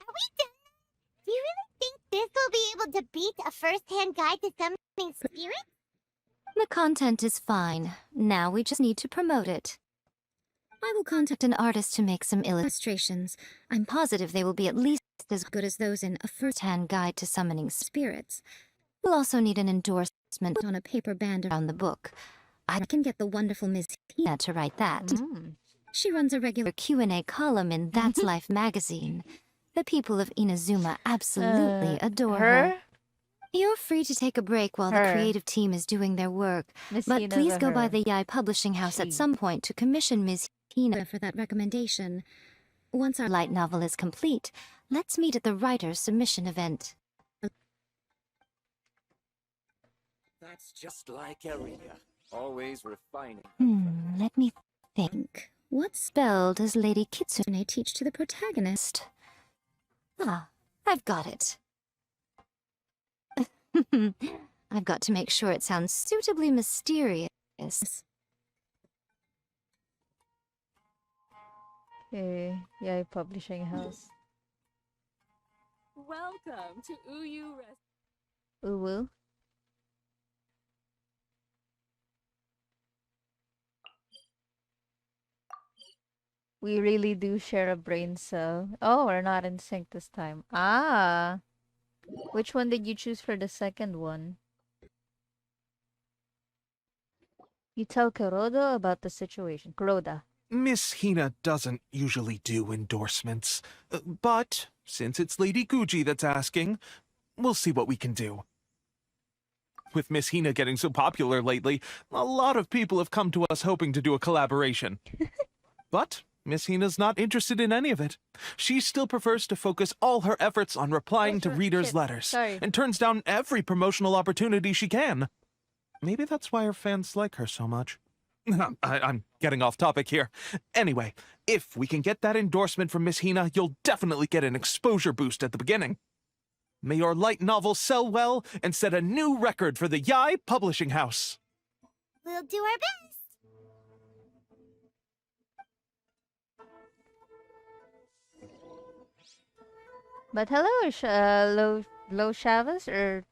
Are we done? Do you really think this will be able to beat a first-hand guide to summoning spirits? The content is fine. Now we just need to promote it. I will contact an artist to make some illustrations. I'm positive they will be at least as good as those in A First-Hand Guide to Summoning Spirits. We'll also need an endorsement on a paper band around the book. I can get the wonderful Ms. Hina to write that. She runs a regular Q&A column in That's Life magazine. The people of Inazuma absolutely adore her. You're free to take a break while the creative team is doing their work, but please go by the Yai Publishing House at some point to commission Ms. Hina for that recommendation. Once our light novel is complete, let's meet at the writer's submission event. That's just like Arena. Always refining. Let me think. What spell does Lady Kitsune teach to the protagonist? Ah, I've got it. I've got to make sure it sounds suitably mysterious. Okay, Yai Publishing House. Welcome to Uyu Rest. Uwu. We really do share a brain cell. Oh, we're not in sync this time. Ah. Which one did you choose for the second one? You tell Kuroda about the situation. Kuroda. Miss Hina doesn't usually do endorsements, but since it's Lady Guji that's asking, we'll see what we can do. With Miss Hina getting so popular lately, a lot of people have come to us hoping to do a collaboration. But Miss Hina's not interested in any of it. She still prefers to focus all her efforts on replying to readers' letters, Sorry. and turns down every promotional opportunity she can. Maybe that's why her fans like her so much. I'm getting off topic here. Anyway, if we can get that endorsement from Miss Hina, you'll definitely get an exposure boost at the beginning. May your light novel sell well and set a new record for the Yai Publishing House. We'll do our best. But hello, Lo Chavez, or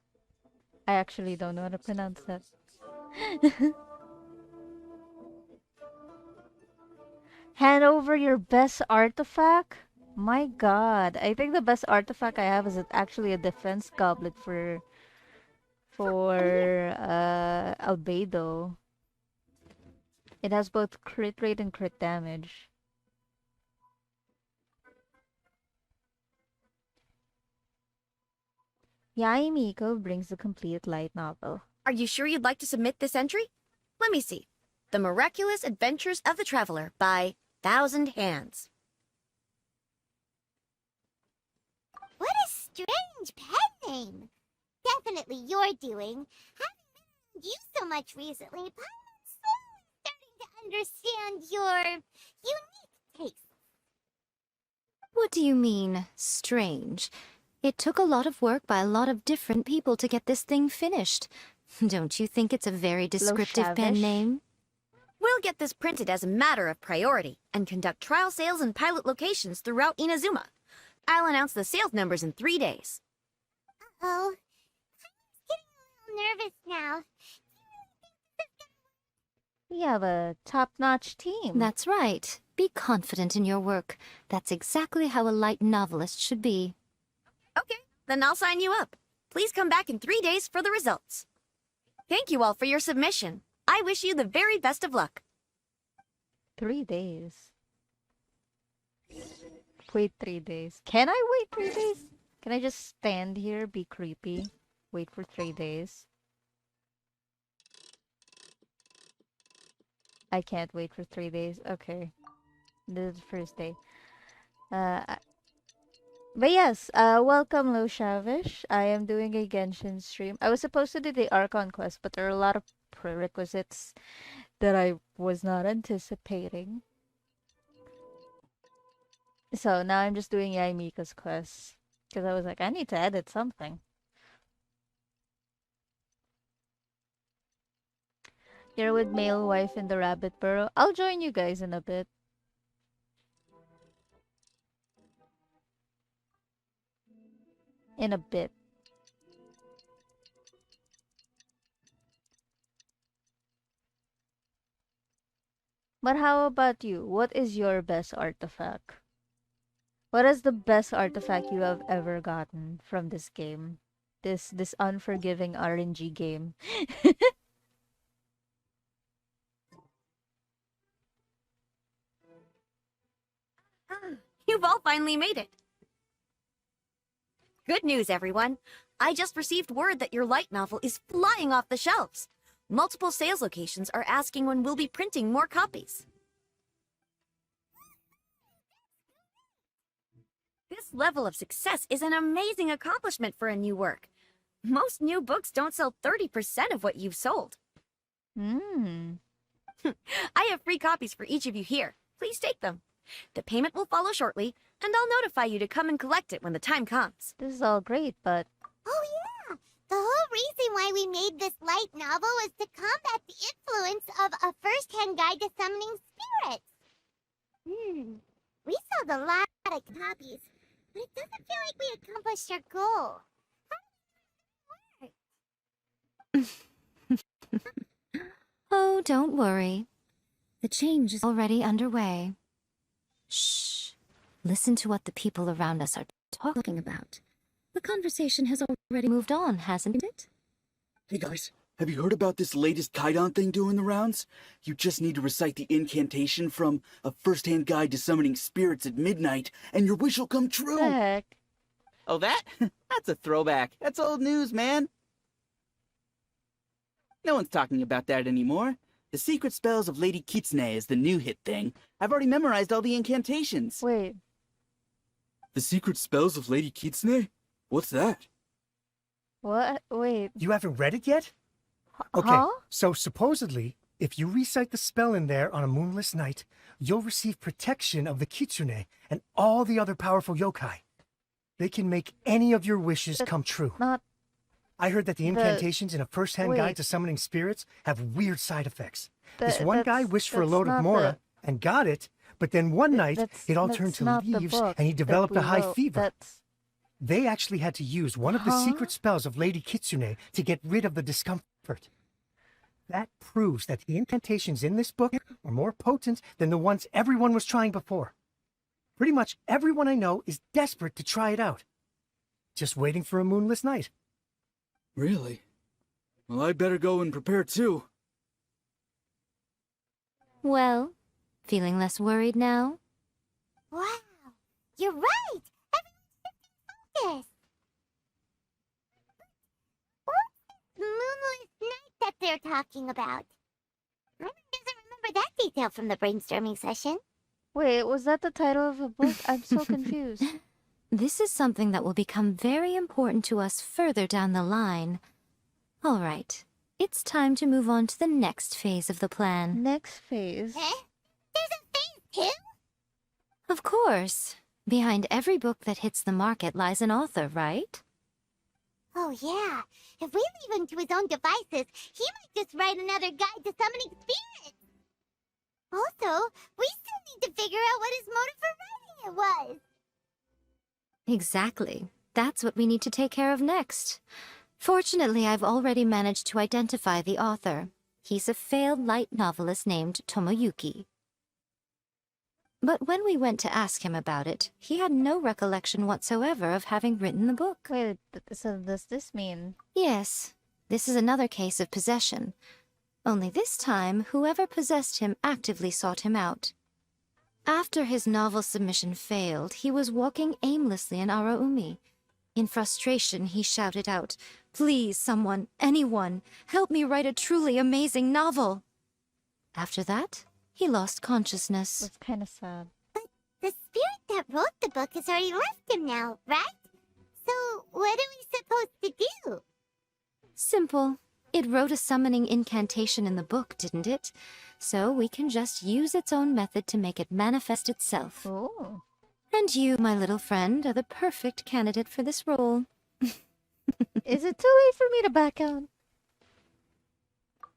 I actually don't know how to pronounce that. Hand over your best artifact? My god, I think the best artifact I have is actually a defense goblet for Albedo. It has both crit rate and crit damage. Yai Miko brings the complete light novel. Are you sure you'd like to submit this entry? Let me see. The Miraculous Adventures of the Traveler by Thousand Hands. What a strange pen name. Definitely your doing. Having been around you so much recently, I'm slowly starting to understand your unique taste. What do you mean, strange? It took a lot of work by a lot of different people to get this thing finished. Don't you think it's a very descriptive pen Chavish? name? We'll get this printed as a matter of priority and conduct trial sales in pilot locations throughout Inazuma. I'll announce the sales numbers in 3 days. Uh-oh. I'm getting a little nervous now. We have a top-notch team. That's right. Be confident in your work. That's exactly how a light novelist should be. Okay, then I'll sign you up. Please come back in 3 days for the results. Thank you all for your submission. I wish you the very best of luck. 3 days. Wait 3 days. Can I wait 3 days? Can I just stand here, be creepy, wait for 3 days? I can't wait for 3 days. Okay. This is the first day. But yes, welcome Lo Shavish. I am doing a Genshin stream. I was supposed to do the Archon quest, but there are a lot of prerequisites that I was not anticipating. So now I'm just doing Yaimika's quest. Because I was like, I need to edit something. You're with male wife in the rabbit burrow. I'll join you guys in a bit. In a bit. But how about you? What is your best artifact? What is the best artifact you have ever gotten from this game? This unforgiving RNG game. You've all finally made it. Good news, everyone. I just received word that your light novel is flying off the shelves. Multiple sales locations are asking when we'll be printing more copies. This level of success is an amazing accomplishment for a new work. Most new books don't sell 30% of what you've sold. Hmm. I have free copies for each of you here. Please take them. The payment will follow shortly, and I'll notify you to come and collect it when the time comes. This is all great, but Oh yeah! The whole reason why we made this light novel was to combat the influence of a first-hand guide to summoning spirits. We sold a lot of copies, but it doesn't feel like we accomplished our goal. Oh, don't worry. The change is already underway. Shh. Listen to what the people around us are talking about. The conversation has already moved on, hasn't it? Hey guys, have you heard about this latest Kaidan thing doing the rounds? You just need to recite the incantation from A First-Hand Guide to Summoning Spirits at midnight, and your wish will come true! the heck? Oh, that? That's a throwback. That's old news, man. No one's talking about that anymore. The secret spells of Lady Kitsune is the new hit thing. I've already memorized all the incantations. Wait. The secret spells of Lady Kitsune? What's that? What? Wait. You haven't read it yet? Okay, Huh? so supposedly, if you recite the spell in there on a moonless night, you'll receive protection of the Kitsune and all the other powerful yokai. They can make any of your wishes come true. Not. I heard that the incantations in A First-Hand Wait. Guide to Summoning Spirits have weird side effects. This Th- one guy that's- wished for a that's load of not Mora and got it, but then one night That's- it all turned that's to not the leaves book and he that developed we a high wrote. fever. That's. They actually had to use one of the Huh? secret spells of Lady Kitsune to get rid of the discomfort. That proves that the incantations in this book are more potent than the ones everyone was trying before. Pretty much everyone I know is desperate to try it out. Just waiting for a moonless night. Really? Well, I better go and prepare too. Well, feeling less worried now? Wow! You're right! Everyone's shifting focus! What's this moonless night that they're talking about? Remember doesn't remember that detail from the brainstorming session. Wait, was that the title of a book? I'm so confused. This is something that will become very important to us further down the line. All right, it's time to move on to the next phase of the plan. Next phase. Eh? There's a phase 2? Of course. Behind every book that hits the market lies an author, right? Oh yeah, if we leave him to his own devices, he might just write another guide to summoning spirits! Also, we still need to figure out what his motive for writing it was! Exactly. That's what we need to take care of next. Fortunately, I've already managed to identify the author. He's a failed light novelist named Tomoyuki. But when we went to ask him about it, he had no recollection whatsoever of having written the book. Wait, so does this mean? Yes, this is another case of possession. Only this time, whoever possessed him actively sought him out. After his novel submission failed, he was walking aimlessly in Araumi. In frustration, he shouted out, "Please, someone, anyone, help me write a truly amazing novel!" After that, he lost consciousness. That's kind of sad. The spirit that wrote the book has already left him now, right? So, what are we supposed to do? Simple. It wrote a summoning incantation in the book, didn't it? So we can just use its own method to make it manifest itself. Oh. And you, my little friend, are the perfect candidate for this role. Is it too late for me to back out?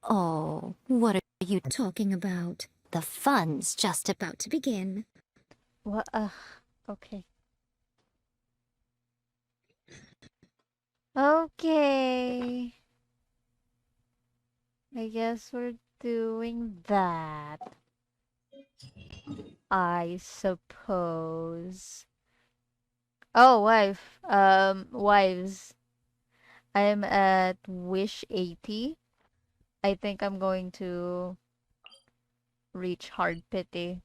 Oh, what are you talking about? The fun's just about to begin. What? Okay. Okay. I guess we're doing that. I suppose. Oh, wives. I'm at wish 80. I think I'm going to reach hard pity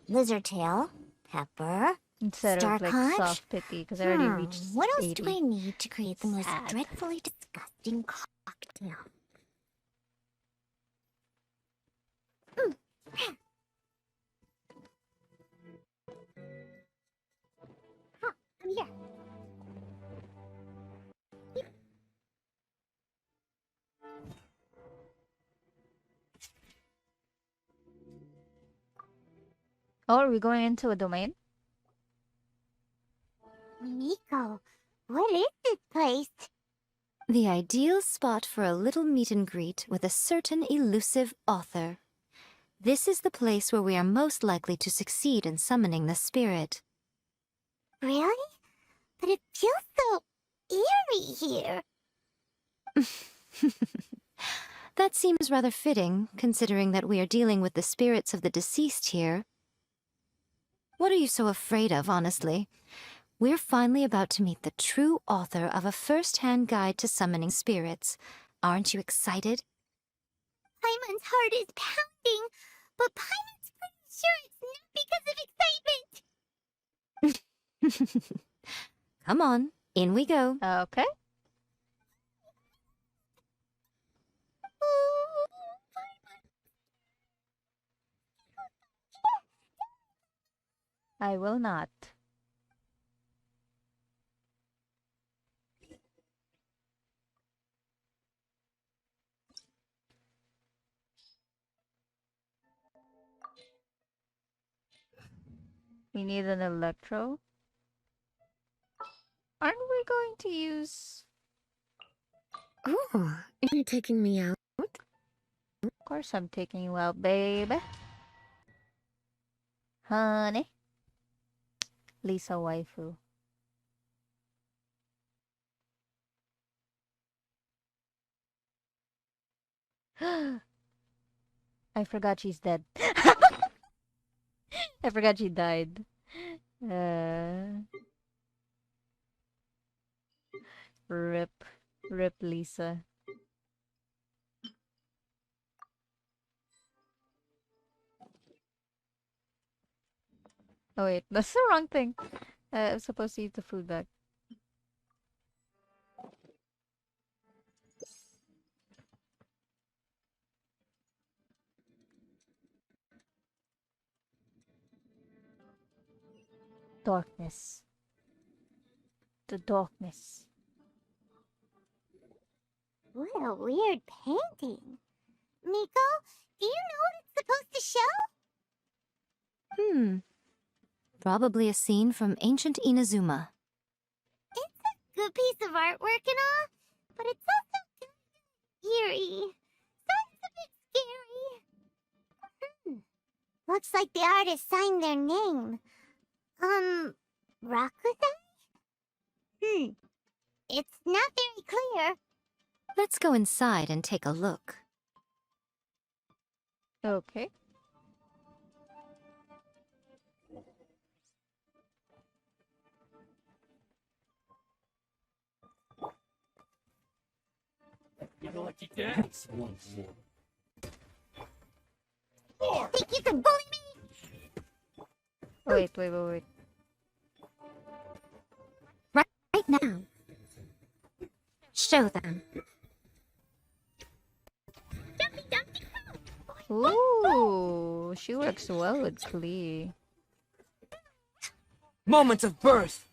Lizard tail, pepper. instead of like Starconch? soft pity because I already reached What else 80. do I need to create the most Sad. dreadfully disgusting cocktail? Huh, I'm here. Oh, are we going into a domain? Miko, what is this place? The ideal spot for a little meet and greet with a certain elusive author. This is the place where we are most likely to succeed in summoning the spirit. Really? But it feels so eerie here. That seems rather fitting, considering that we are dealing with the spirits of the deceased here. What are you so afraid of, honestly? We're finally about to meet the true author of a first-hand guide to summoning spirits. Aren't you excited? Paimon's heart is pounding, but Paimon's pretty sure it's not because of excitement. Come on, in we go. Okay. I will not. We need an electro. Aren't we going to use... Oh, are you taking me out? Of course I'm taking you out, baby. Honey. Lisa waifu. I forgot she's dead. I forgot she died. Rip. Rip Lisa. Oh wait, that's the wrong thing. I was supposed to eat the food bag. Darkness. The darkness. What a weird painting. Miko, do you know what it's supposed to show? Probably a scene from ancient Inazuma. It's a good piece of artwork and all, but it's also kind of eerie. So it's a bit scary. Looks like the artist signed their name. Rakutai? It's not very clear. Let's go inside and take a look. Okay. Think you can bully me? Wait. Right now. Show them. Ooh, she works well with Klee. Moments of birth.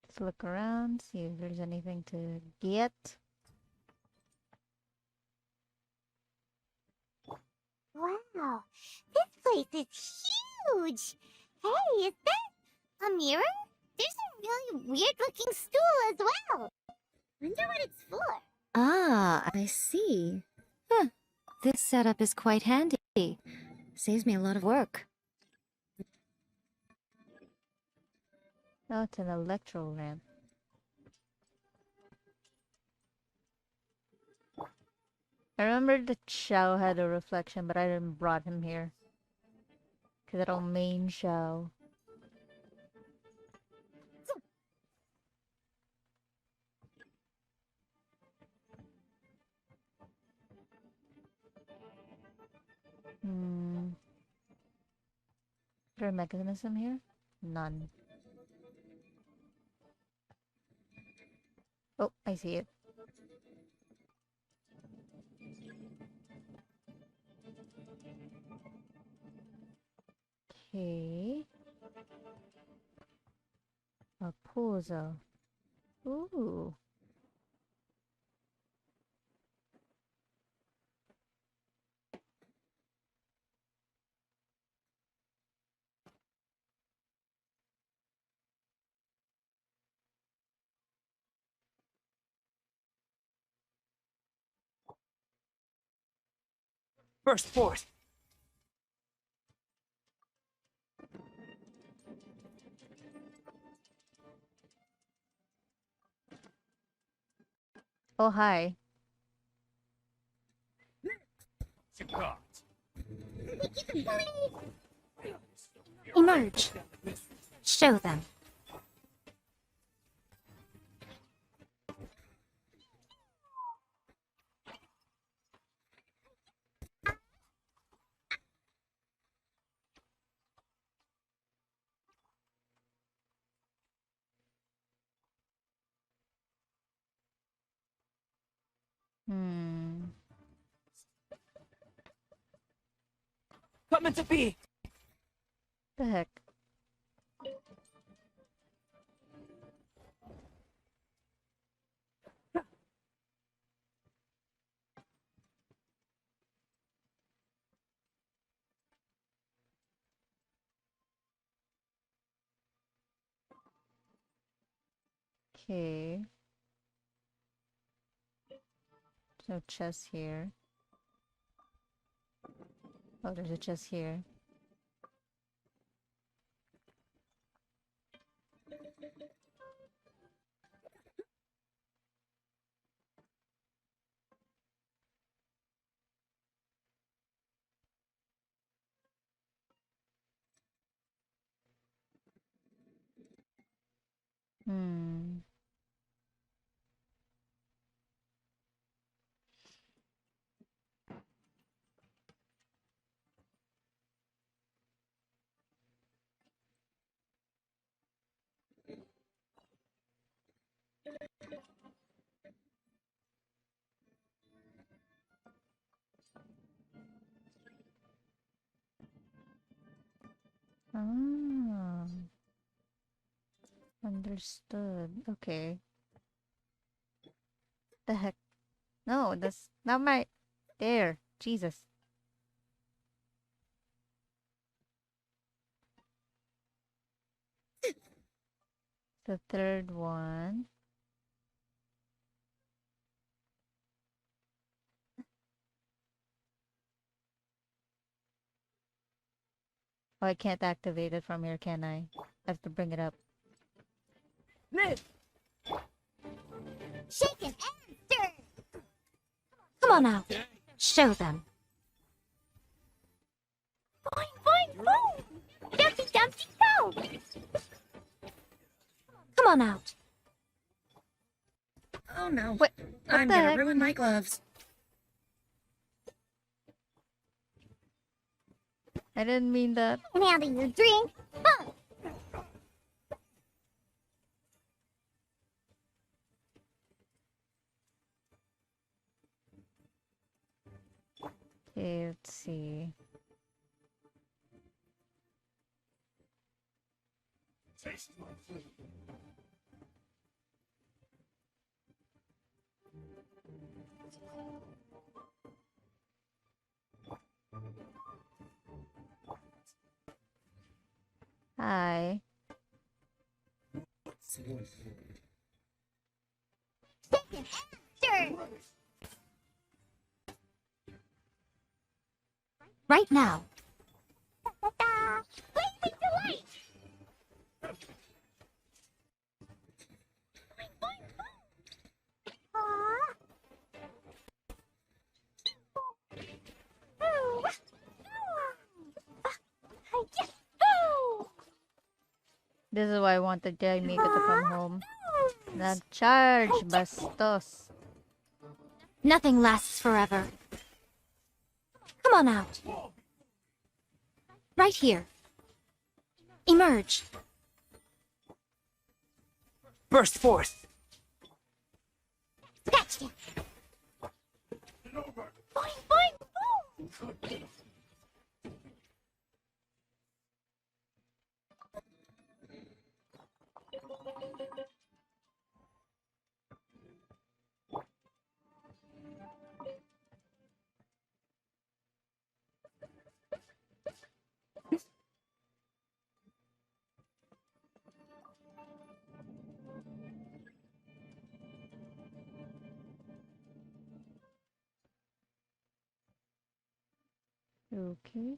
Let's look around, see if there's anything to get. Wow, this place is huge. Hey, is that a mirror? There's a really weird-looking stool as well. Wonder what it's for. Ah, I see. Huh. This setup is quite handy. Saves me a lot of work. Oh, it's an electro ramp. I remember the Xiao had a reflection, but I didn't brought him here. Cause I don't main Xiao. Is there a mechanism here? None. Oh, I see it. Okay. A puzzle. Ooh. Burst forth. Oh, hi. Emerge. Show them. Hmm. Coming to be. The heck? Okay. No chest here. Oh, there's a chest here. Hmm. Ah. Understood. Okay. The heck? No, that's not my... There. Jesus. The third one. Oh, I can't activate it from here, can I? I have to bring it up. Shake and stir. Come on out. Show them. Boing, boing, boing. Dumpty, dumpty, go. Come on out. Oh no. What I'm the gonna heck? ruin my gloves. I didn't mean that. Now that you drink. Huh. Okay, let's see. Hi. Shake and stir. Right now. Ta-ta-ta. Blazing delight. Boing, boing, boing. Aw. Ooh. Hi-ya. Ooh. This is why I wanted Jaimiko to come home. Not charge, bastos. Nothing lasts forever. Come on out. Right here. Emerge. Burst forth. Gotcha. Boing, boing, boing. Okay.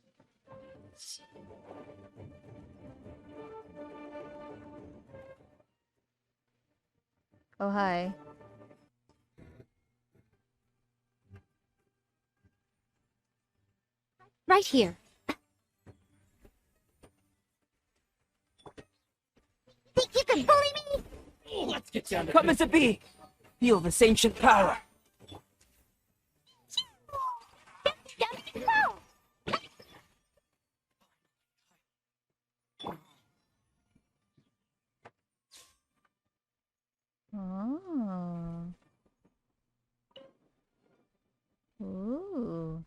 Oh, hi. Right here. Think you can bully me? Let's get down to Come as it be! Feel this ancient power! Oh. Ooh.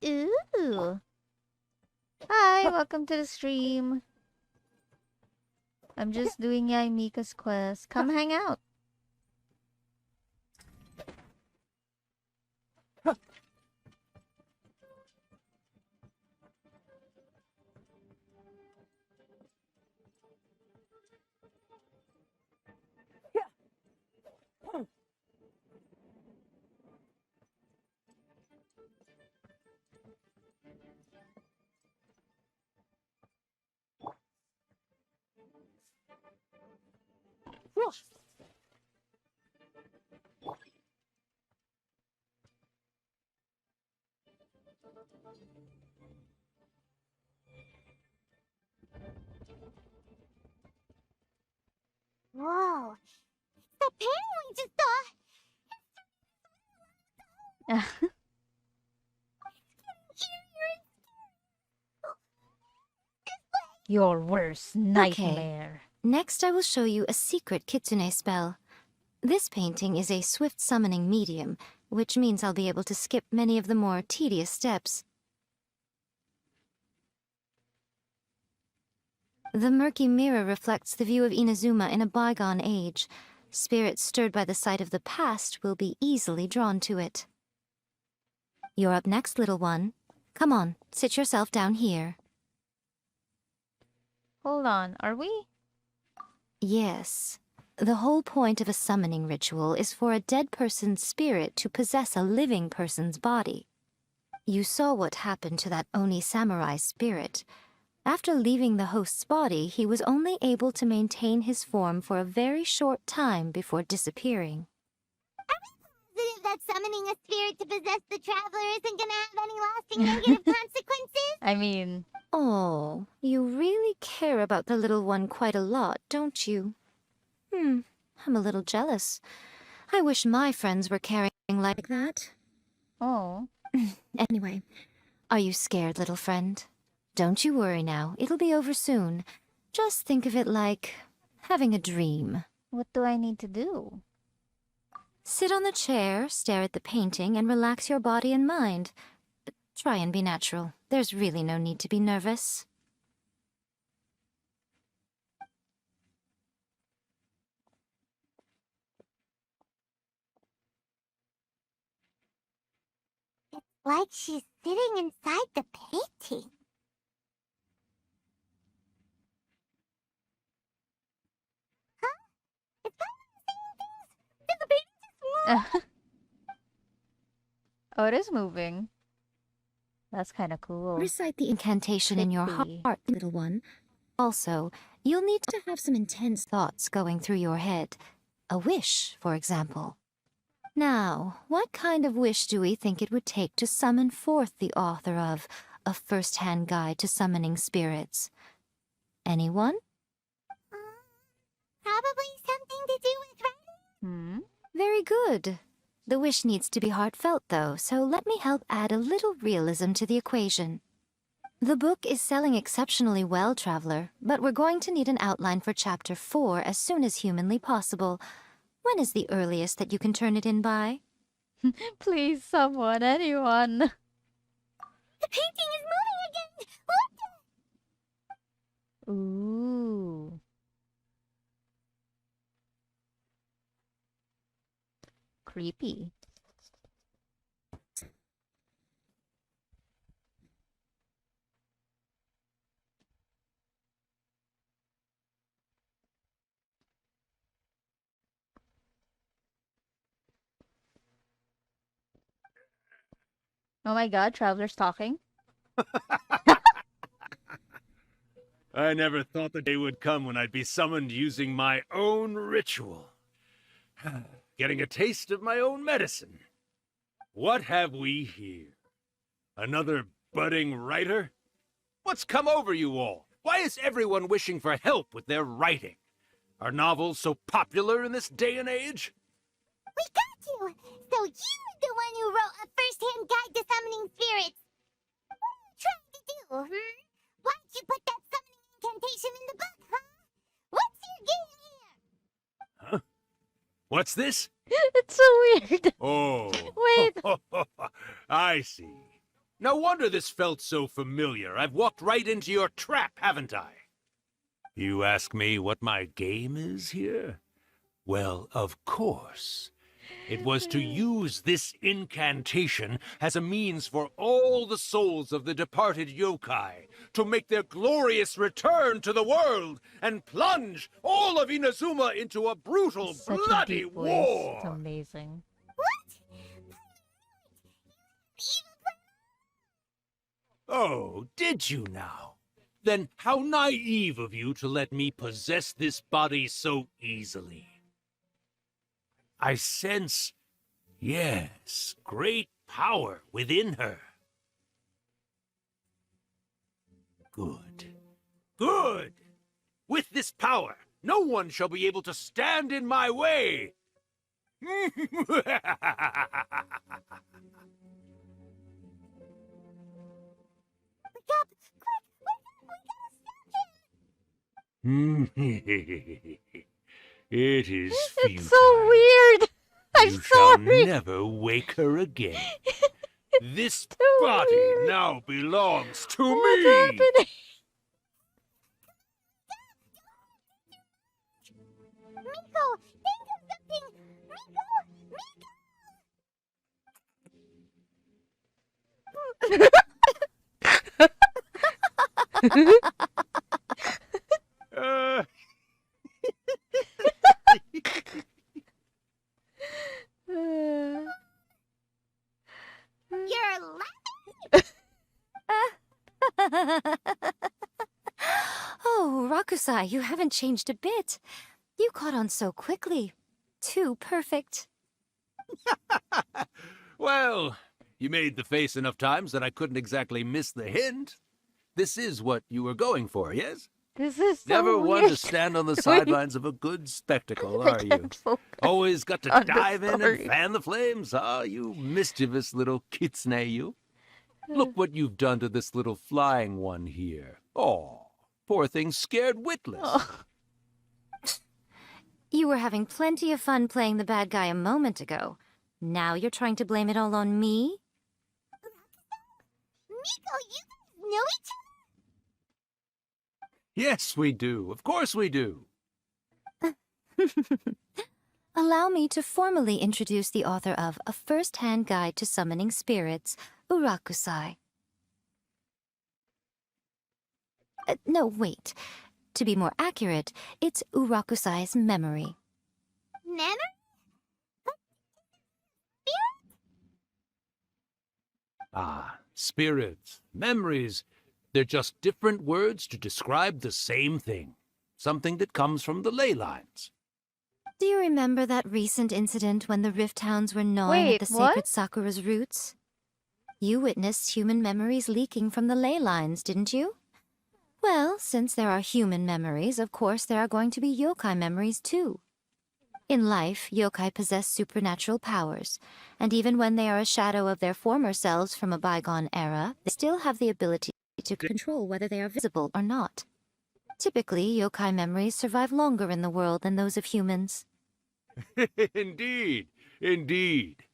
Ooh. Hi, welcome to the stream. I'm just doing Yaimika's quest. Come hang out. Whoa. The penguin just Your worst nightmare. Next, I will show you a secret Kitsune spell. This painting is a swift summoning medium, which means I'll be able to skip many of the more tedious steps. The murky mirror reflects the view of Inazuma in a bygone age. Spirits stirred by the sight of the past will be easily drawn to it. You're up next, little one. Come on, sit yourself down here. Hold on, are we? Yes. The whole point of a summoning ritual is for a dead person's spirit to possess a living person's body. You saw what happened to that Oni samurai spirit. After leaving the host's body, he was only able to maintain his form for a very short time before disappearing. positive that summoning a spirit to possess the traveler isn't gonna have any lasting negative consequences? I mean... Oh, you really care about the little one quite a lot, don't you? I'm a little jealous. I wish my friends were caring like that. Oh. Anyway, are you scared, little friend? Don't you worry now, it'll be over soon. Just think of it like having a dream. What do I need to do? Sit on the chair, stare at the painting, and relax your body and mind. Try and be natural. There's really no need to be nervous. Like she's sitting inside the painting. Huh? Is Paimon saying things? Did the painting just move? Oh, it is moving. That's kind of cool. Recite the incantation in your Trippy. heart, little one. Also, you'll need to have some intense thoughts going through your head. A wish, for example. Now, what kind of wish do we think it would take to summon forth the author of A First-Hand Guide to Summoning Spirits? Anyone? Probably something to do with writing. Very good. The wish needs to be heartfelt, though, so let me help add a little realism to the equation. The book is selling exceptionally well, Traveler, but we're going to need an outline for Chapter 4 as soon as humanly possible. When is the earliest that you can turn it in by? Please, someone, anyone. The painting is moving again! What the? Ooh. Creepy. Oh my god, Traveler's talking. I never thought the day would come when I'd be summoned using my own ritual. Getting a taste of my own medicine. What have we here? Another budding writer? What's come over you all? Why is everyone wishing for help with their writing? Are novels so popular in this day and age? We got you! So you're the one who wrote a first-hand guide to summoning spirits! What are you trying to do, Why'd you put that summoning incantation in the book, huh? What's your game here? Huh? What's this? It's so weird. Oh. Wait. I see. No wonder this felt so familiar. I've walked right into your trap, haven't I? You ask me what my game is here? Well, of course. It was to use this incantation as a means for all the souls of the departed yokai to make their glorious return to the world and plunge all of Inazuma into a brutal, Such a bloody deep voice. war. It's amazing. Oh, did you now? Then how naive of you to let me possess this body so easily. I sense, yes, great power within her. Good. Good! With this power, no one shall be able to stand in my way. It is futile. It's so weird. I'm You shall sorry. never wake her again. This so body weird. now belongs to What's me. happening? Miko, think of something! Uh, You're laughing! Oh, Rakusai, you haven't changed a bit. You caught on so quickly. Too perfect. well, you made the face enough times that I couldn't exactly miss the hint. This is what you were going for, yes? This is so Never one weird. to stand on the Wait. sidelines of a good spectacle, I are you? can't focus Always got on to the dive in and story. fan the flames, ah, you mischievous little kitsune, you. Look what you've done to this little flying one here. Oh, poor thing scared witless. Oh. You were having plenty of fun playing the bad guy a moment ago. Now you're trying to blame it all on me? Miko, you guys know each Yes, we do. Of course we do. Allow me to formally introduce the author of A First-Hand Guide to Summoning Spirits, Urakusai. No, wait. To be more accurate, it's Urakusai's memory. Memory? Ah, spirits, memories. They're just different words to describe the same thing. Something that comes from the ley lines. Do you remember that recent incident when the Rift Hounds were gnawing Wait, at the what? sacred Sakura's roots? You witnessed human memories leaking from the ley lines, didn't you? Well, since there are human memories, of course there are going to be yokai memories too. In life, yokai possess supernatural powers, and even when they are a shadow of their former selves from a bygone era, they still have the ability to control whether they are visible or not. Typically, yokai memories survive longer in the world than those of humans. Indeed, indeed.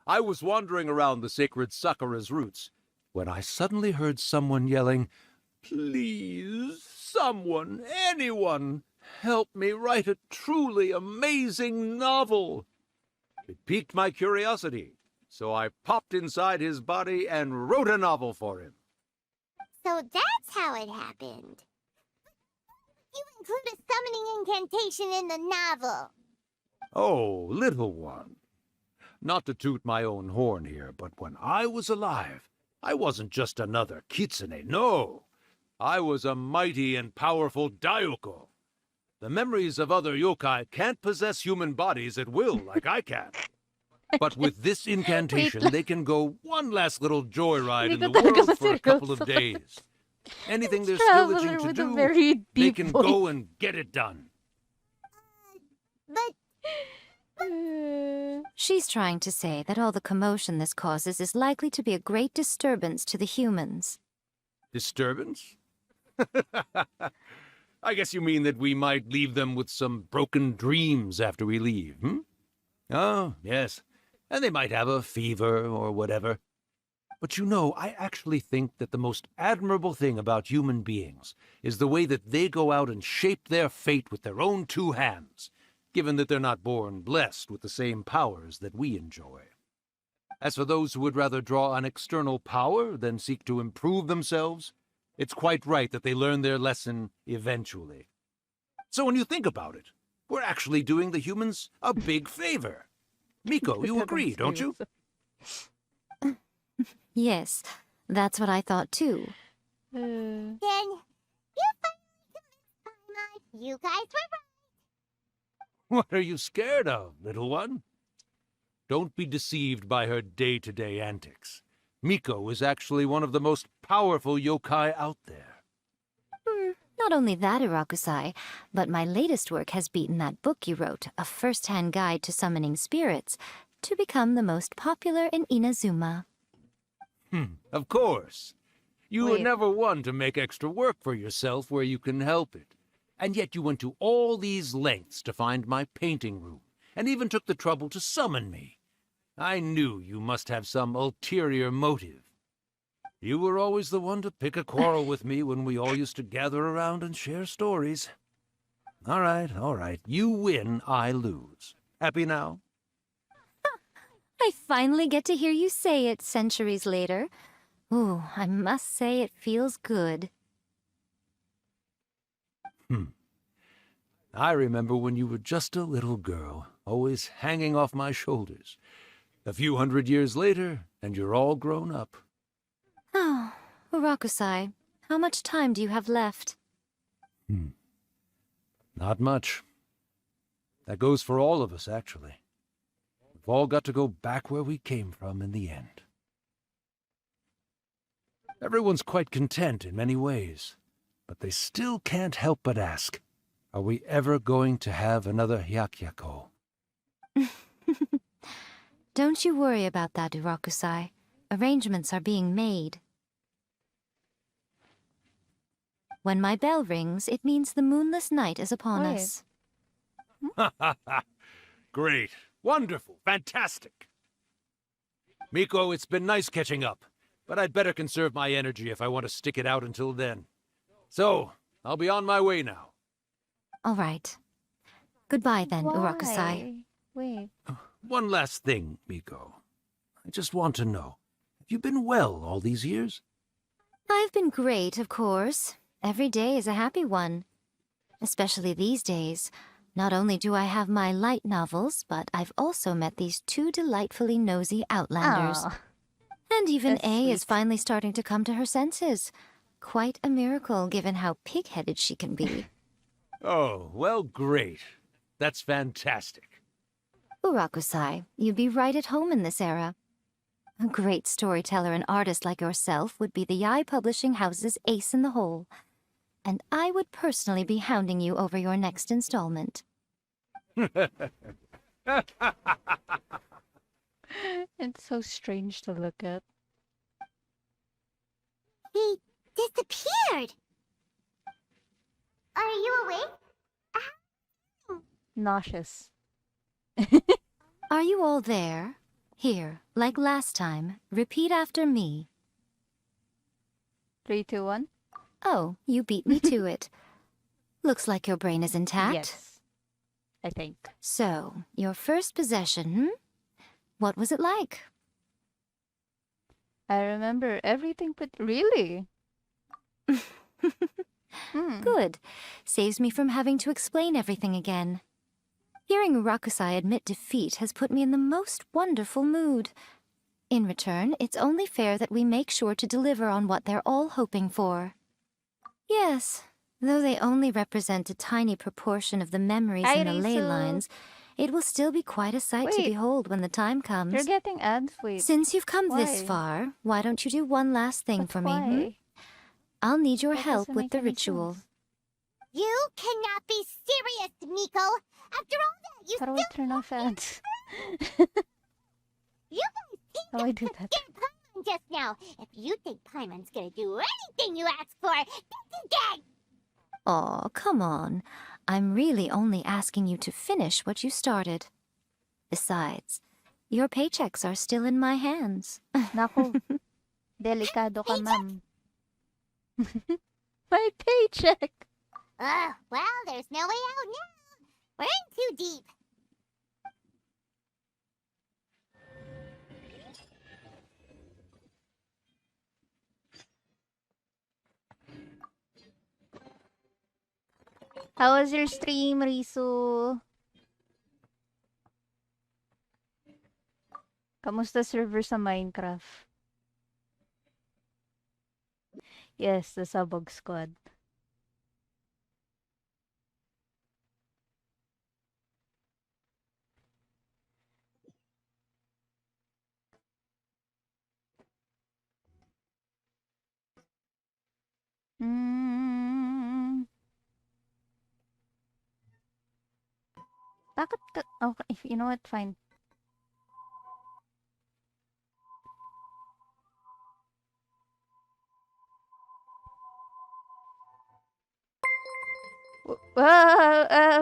I was wandering around the sacred Sakura's roots when I suddenly heard someone yelling, "Please, someone, anyone, help me write a truly amazing novel." It piqued my curiosity, so I popped inside his body and wrote a novel for him. So that's how it happened. You include a summoning incantation in the novel. Oh, little one. Not to toot my own horn here, but when I was alive, I wasn't just another Kitsune, no. I was a mighty and powerful Daioko. The memories of other yokai can't possess human bodies at will like I can. But with this incantation, they can go one last little joyride in the world for a couple of days. Anything they're still itching to do, they can go and get it done. But She's trying to say that all the commotion this causes is likely to be a great disturbance to the humans. Disturbance? I guess you mean that we might leave them with some broken dreams after we leave, hmm? Oh, yes. And they might have a fever or whatever. But you know, I actually think that the most admirable thing about human beings is the way that they go out and shape their fate with their own two hands, given that they're not born blessed with the same powers that we enjoy. As for those who would rather draw on external power than seek to improve themselves, it's quite right that they learn their lesson eventually. So when you think about it, we're actually doing the humans a big favor. Miko, you agree, don't you? Yes, that's what I thought too. then you finally convinced Paimon you guys were right. What are you scared of, little one? Don't be deceived by her day-to-day antics. Miko is actually one of the most powerful yokai out there. Not only that, Irakusai, but my latest work has beaten that book you wrote, A First-Hand Guide to Summoning Spirits, to become the most popular in Inazuma. Of course. You were Wait. never one to make extra work for yourself where you can help it. And yet you went to all these lengths to find my painting room, and even took the trouble to summon me. I knew you must have some ulterior motive. You were always the one to pick a quarrel with me when we all used to gather around and share stories. All right. You win, I lose. Happy now? I finally get to hear you say it centuries later. Ooh, I must say it feels good. I remember when you were just a little girl, always hanging off my shoulders. A few hundred years later, and you're all grown up. Oh, Urakusai, how much time do you have left? Not much. That goes for all of us, actually. We've all got to go back where we came from in the end. Everyone's quite content in many ways, but they still can't help but ask, are we ever going to have another Hyakyako? Don't you worry about that, Urakusai. Arrangements are being made. When my bell rings, it means the moonless night is upon Wait. us. Great. Wonderful. Fantastic. Miko, it's been nice catching up, but I'd better conserve my energy if I want to stick it out until then. So, I'll be on my way now. All right. Goodbye then, Urakusai. Wait. One last thing, Miko. I just want to know, have you been well all these years? I've been great, of course. Every day is a happy one. Especially these days. Not only do I have my light novels, but I've also met these two delightfully nosy outlanders. Aw. And even That's A is sweet. finally starting to come to her senses. Quite a miracle, given how pig-headed she can be. Oh, well, great. That's fantastic. Urakusai, you'd be right at home in this era. A great storyteller and artist like yourself would be the Yai Publishing House's ace in the hole. And I would personally be hounding you over your next installment. It's so strange to look at. He disappeared. Are you awake? Nauseous. Are you all there? Here, like last time, repeat after me. 3, 2, 1. Oh, you beat me to it. Looks like your brain is intact. Yes. I think. So, your first possession, What was it like? I remember everything, but really? Good. Saves me from having to explain everything again. Hearing Rakusai admit defeat has put me in the most wonderful mood. In return, it's only fair that we make sure to deliver on what they're all hoping for. Yes, though they only represent a tiny proportion of the memories Hi, in the ley Risu. lines, it will still be quite a sight to Wait. behold when the time You're comes. getting ads. Wait. Since you've come this Why? far, why don't you do one last thing But for why? me, I'll need your That help doesn't with make the any ritual. sense. You cannot be serious, Miko. After all that, you How do I turn off ads? You guys seem How do I do that? scared Paimon just now. If you think Paimon's gonna do anything you ask for, that's again. Aw, come on. I'm really only asking you to finish what you started. Besides, your paychecks are still in my hands. Naku. Delikado ka, ma'am. My paycheck. Well, there's no way out now. We're in too deep. How was your stream, Risu? Kamusta server sa Minecraft? Yes, the Sabog Squad. Mm. Bakit ka... Okay, you know what? Fine.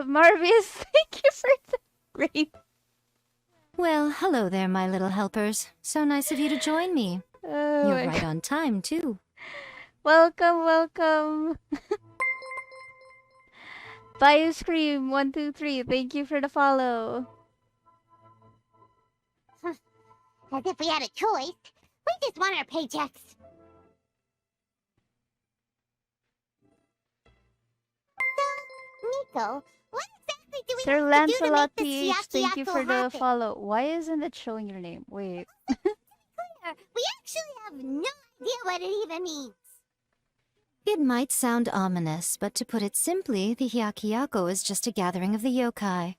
Marvis, thank you for the raid. Well, hello there, my little helpers. So nice of you to join me. Oh You're my right God. on time, too. Welcome, welcome. Bio Scream 123, thank you for the follow. As if we had a choice. We just want our paychecks. So, Miko, what exactly do we Sir have to do to Lancelot make this PH, thank you Yakiako for the happen? follow. Why isn't it showing your name? Wait. We actually have no idea what it even means. It might sound ominous, but to put it simply, the Hyakyako is just a gathering of the yokai.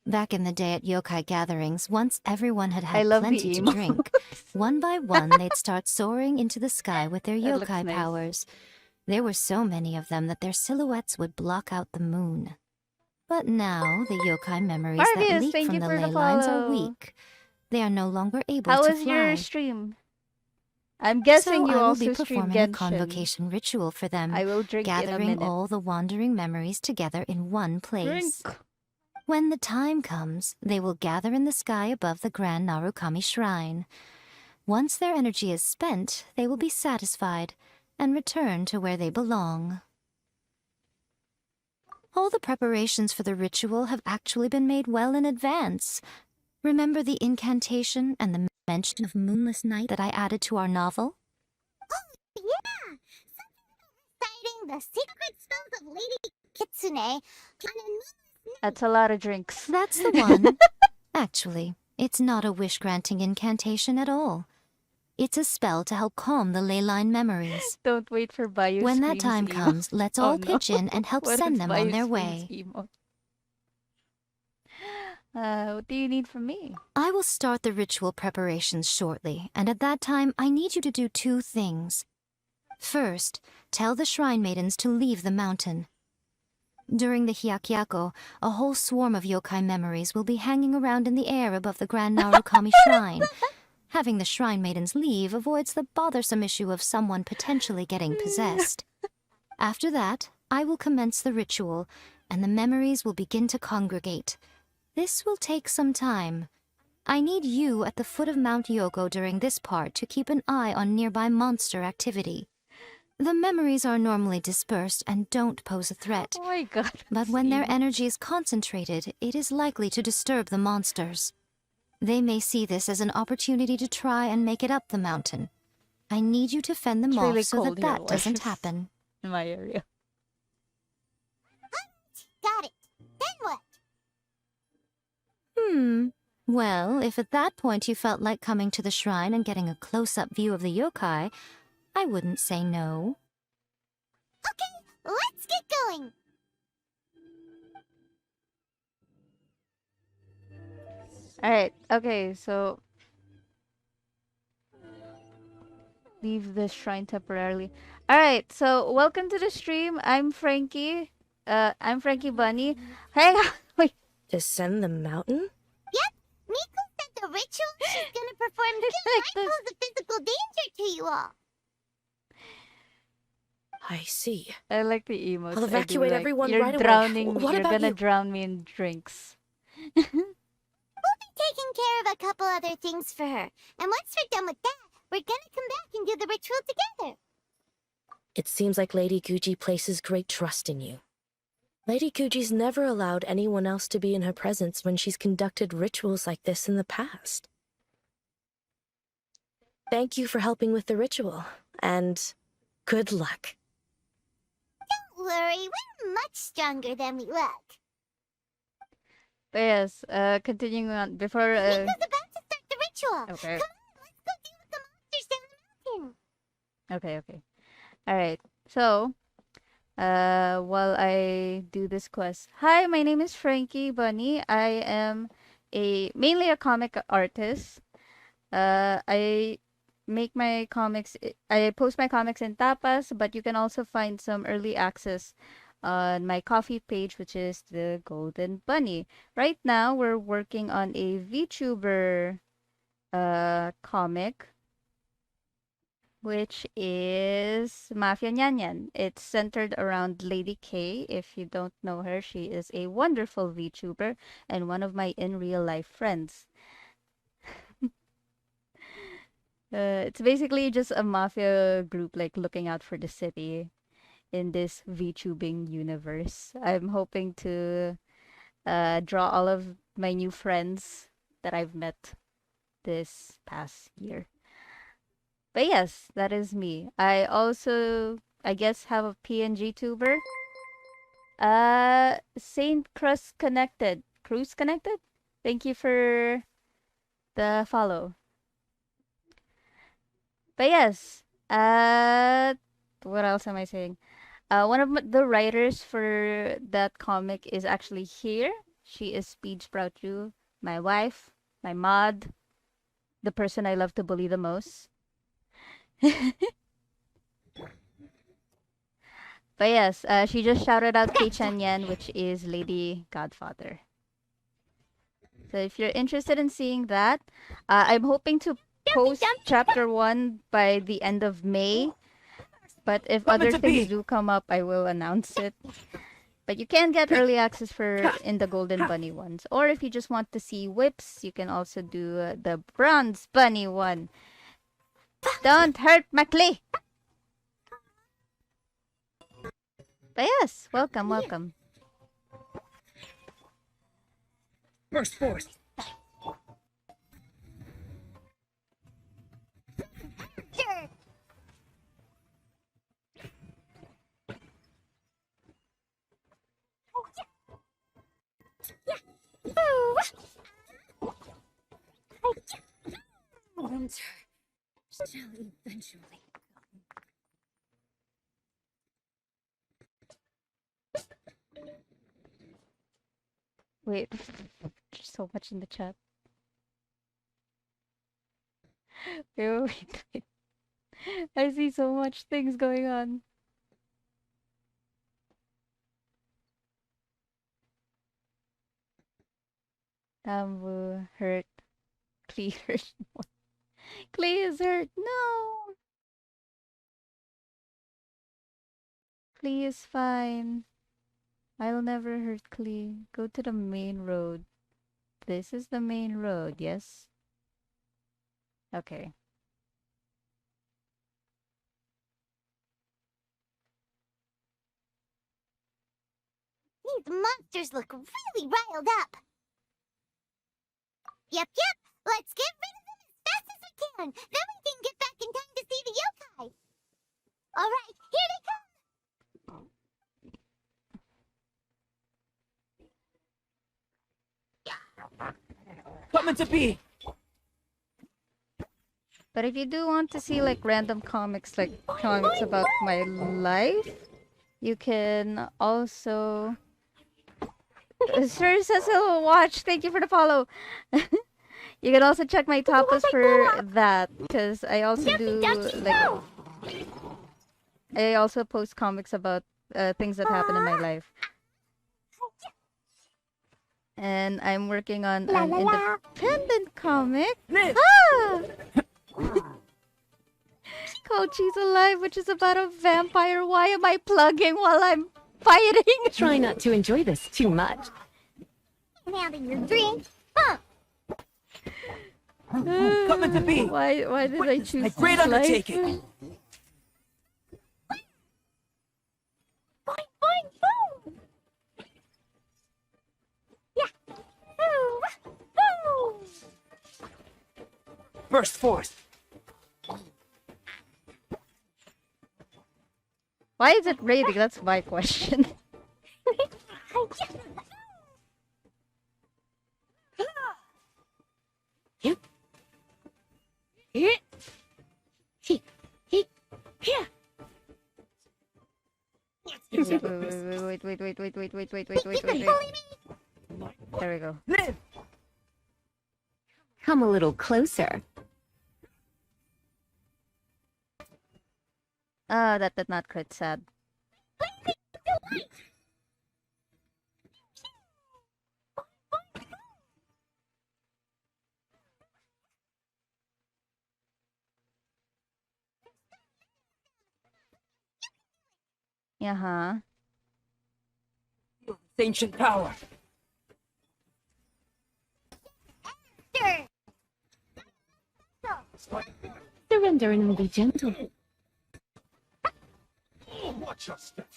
Back in the day at yokai gatherings, once everyone had I had love the plenty to emo. drink, one by one they'd start soaring into the sky with their That looks yokai nice. powers. There were so many of them that their silhouettes would block out the moon. But now, the yokai memories that Marvius, leak thank from you the for the ley lines are follow. weak. They are no longer able How to was fly. your stream? I'm guessing So you I will be also stream performing a Genshin. convocation ritual for them, I will drink in a gathering minute. all the wandering memories together in one place. When the time comes, they will gather in the sky above the Grand Narukami Shrine. Once their energy is spent, they will be satisfied and return to where they belong. All the preparations for the ritual have actually been made well in advance. Remember the incantation and the mention of Moonless Night that I added to our novel? Yeah! Something about reciting the secret spells of Lady Kitsune on a That's a lot of drinks. That's the one. Actually, it's not a wish-granting incantation at all. It's a spell to help calm the ley line memories. Don't wait for Bio When that Scream's time emo. comes, let's Oh, all no. pitch in and help What send if them Bio on their Scream's way. emo? What do you need from me? I will start the ritual preparations shortly, and at that time, I need you to do two things. First, tell the shrine maidens to leave the mountain. During the Hyakyako, a whole swarm of yokai memories will be hanging around in the air above the Grand Narukami Shrine. Having the shrine maidens leave avoids the bothersome issue of someone potentially getting possessed. After that, I will commence the ritual, and the memories will begin to congregate. This will take some time. I need you at the foot of Mount Yoko during this part to keep an eye on nearby monster activity. The memories are normally dispersed and don't pose a threat. Oh my god. But when their energy is concentrated, it is likely to disturb the monsters. They may see this as an opportunity to try and make it up the mountain. I need you to fend them It's off really so cold that here, that doesn't Alexis. happen. In my area. Got it. Then what? Well, if at that point you felt like coming to the shrine and getting a close-up view of the yokai, I wouldn't say no. Okay, let's get going. Alright, okay, so leave the shrine temporarily. Alright, so welcome to the stream. I'm Frankie. I'm Frankie Bunny. Hey, wait. Descend the mountain? Yep, Miko said the ritual she's gonna perform might pose a physical danger to you all. I see. I like the emotes. I'll I do evacuate like, everyone you're right away. drowning. What You're about gonna you? drown me in drinks. We'll be taking care of a couple other things for her. And once we're done with that, we're gonna come back and do the ritual together. It seems like Lady Guji places great trust in you. Lady Guji's never allowed anyone else to be in her presence when she's conducted rituals like this in the past. Thank you for helping with the ritual, and good luck. Don't worry, we're much stronger than we look. But yes, continuing on before. Miko's about to start the ritual. Okay. Come on, let's go deal with the monsters down the mountain. Okay. Alright, so, while I do this quest. Hi, my name is Frankie Bunny. I am mainly a comic artist. I make my comics, I post my comics in Tapas, but you can also find some early access on my coffee page, which is the Golden Bunny. Right now, we're working on a VTuber comic, which is Mafia Nyanyan. It's centered around Lady K. If you don't know her, she is a wonderful VTuber and one of my in real life friends. It's basically just a mafia group like looking out for the city in this VTubing universe. I'm hoping to draw all of my new friends that I've met this past year. But yes, that is me. I also, I guess, have a PNG tuber. Saint Cruz Connected. Cruz Connected? Thank you for the follow. But yes, what else am I saying? One of the writers for that comic is actually here. She is Speed Sprout Yu, my wife, my mod, the person I love to bully the most. But yes, she just shouted out Kei Chanyan, which is Lady Godfather. So if you're interested in seeing that, I'm hoping to post chapter 1 by the end of May. But if other things do come up, I will announce it. But you can get early access for in the Golden Bunny ones. Or if you just want to see whips, you can also do the Bronze Bunny one. Don't hurt my clay! But yes, welcome. Burst force. Sure. Winter shall eventually come. Wait, there's so much in the chat. Wait. I see so much things going on. Tambu hurt. Klee hurt more. Klee is hurt. No! Klee is fine. I'll never hurt Klee. Go to the main road. This is the main road, yes? Okay. These monsters look really riled up. Yep. Let's get rid of them as fast as we can. Then we can get back in time to see the yokai. All right, here they come. Coming to be. But if you do want to see like random comics, like comics about my life, you can also. Sir says he'll watch. Thank you for the follow. You can also check my top list for that, because I also do like. I also post comics about things that happen in my life. And I'm working on an independent comic. Ah! Called She's Alive, which is about a vampire. Why am I plugging while I'm fighting? Try not to enjoy this too much. Having your drink. Huh. Coming to be. Why did I choose A great this life? undertaking. Boing, boing, boom. Yeah. Ooh, ooh. Burst forth. Why is it raining? That's my question. Wait. There we go. Live. Come a little closer. Ah, that did not crit, sad. Uh-huh. Ancient power. Surrender and will be gentle. Watch your step.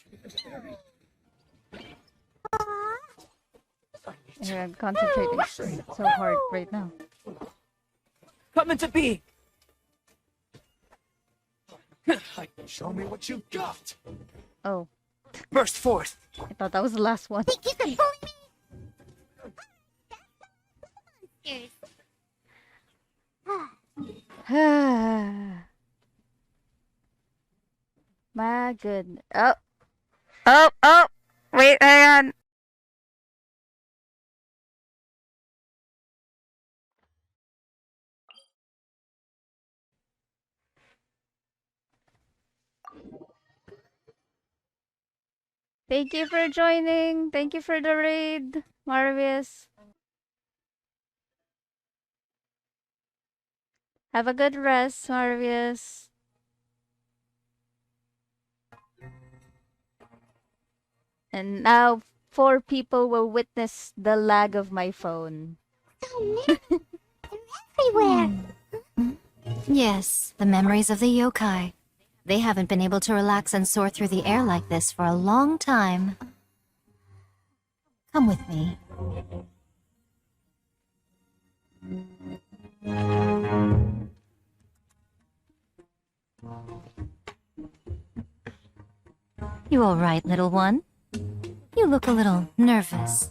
Yeah, I'm concentrating so hard right now. Coming to be. Show me what you got. Oh, Burst forth. I thought that was the last one. Think you can bully me? Monsters. My goodness. Oh! Wait, hang on. Thank you for joining. Thank you for the raid, Marvius. Have a good rest, Marvius. And now 4 people will witness the lag of my phone. So many. They're everywhere. Yes, the memories of the yokai. They haven't been able to relax and soar through the air like this for a long time. Come with me. You all right, little one? You look a little nervous.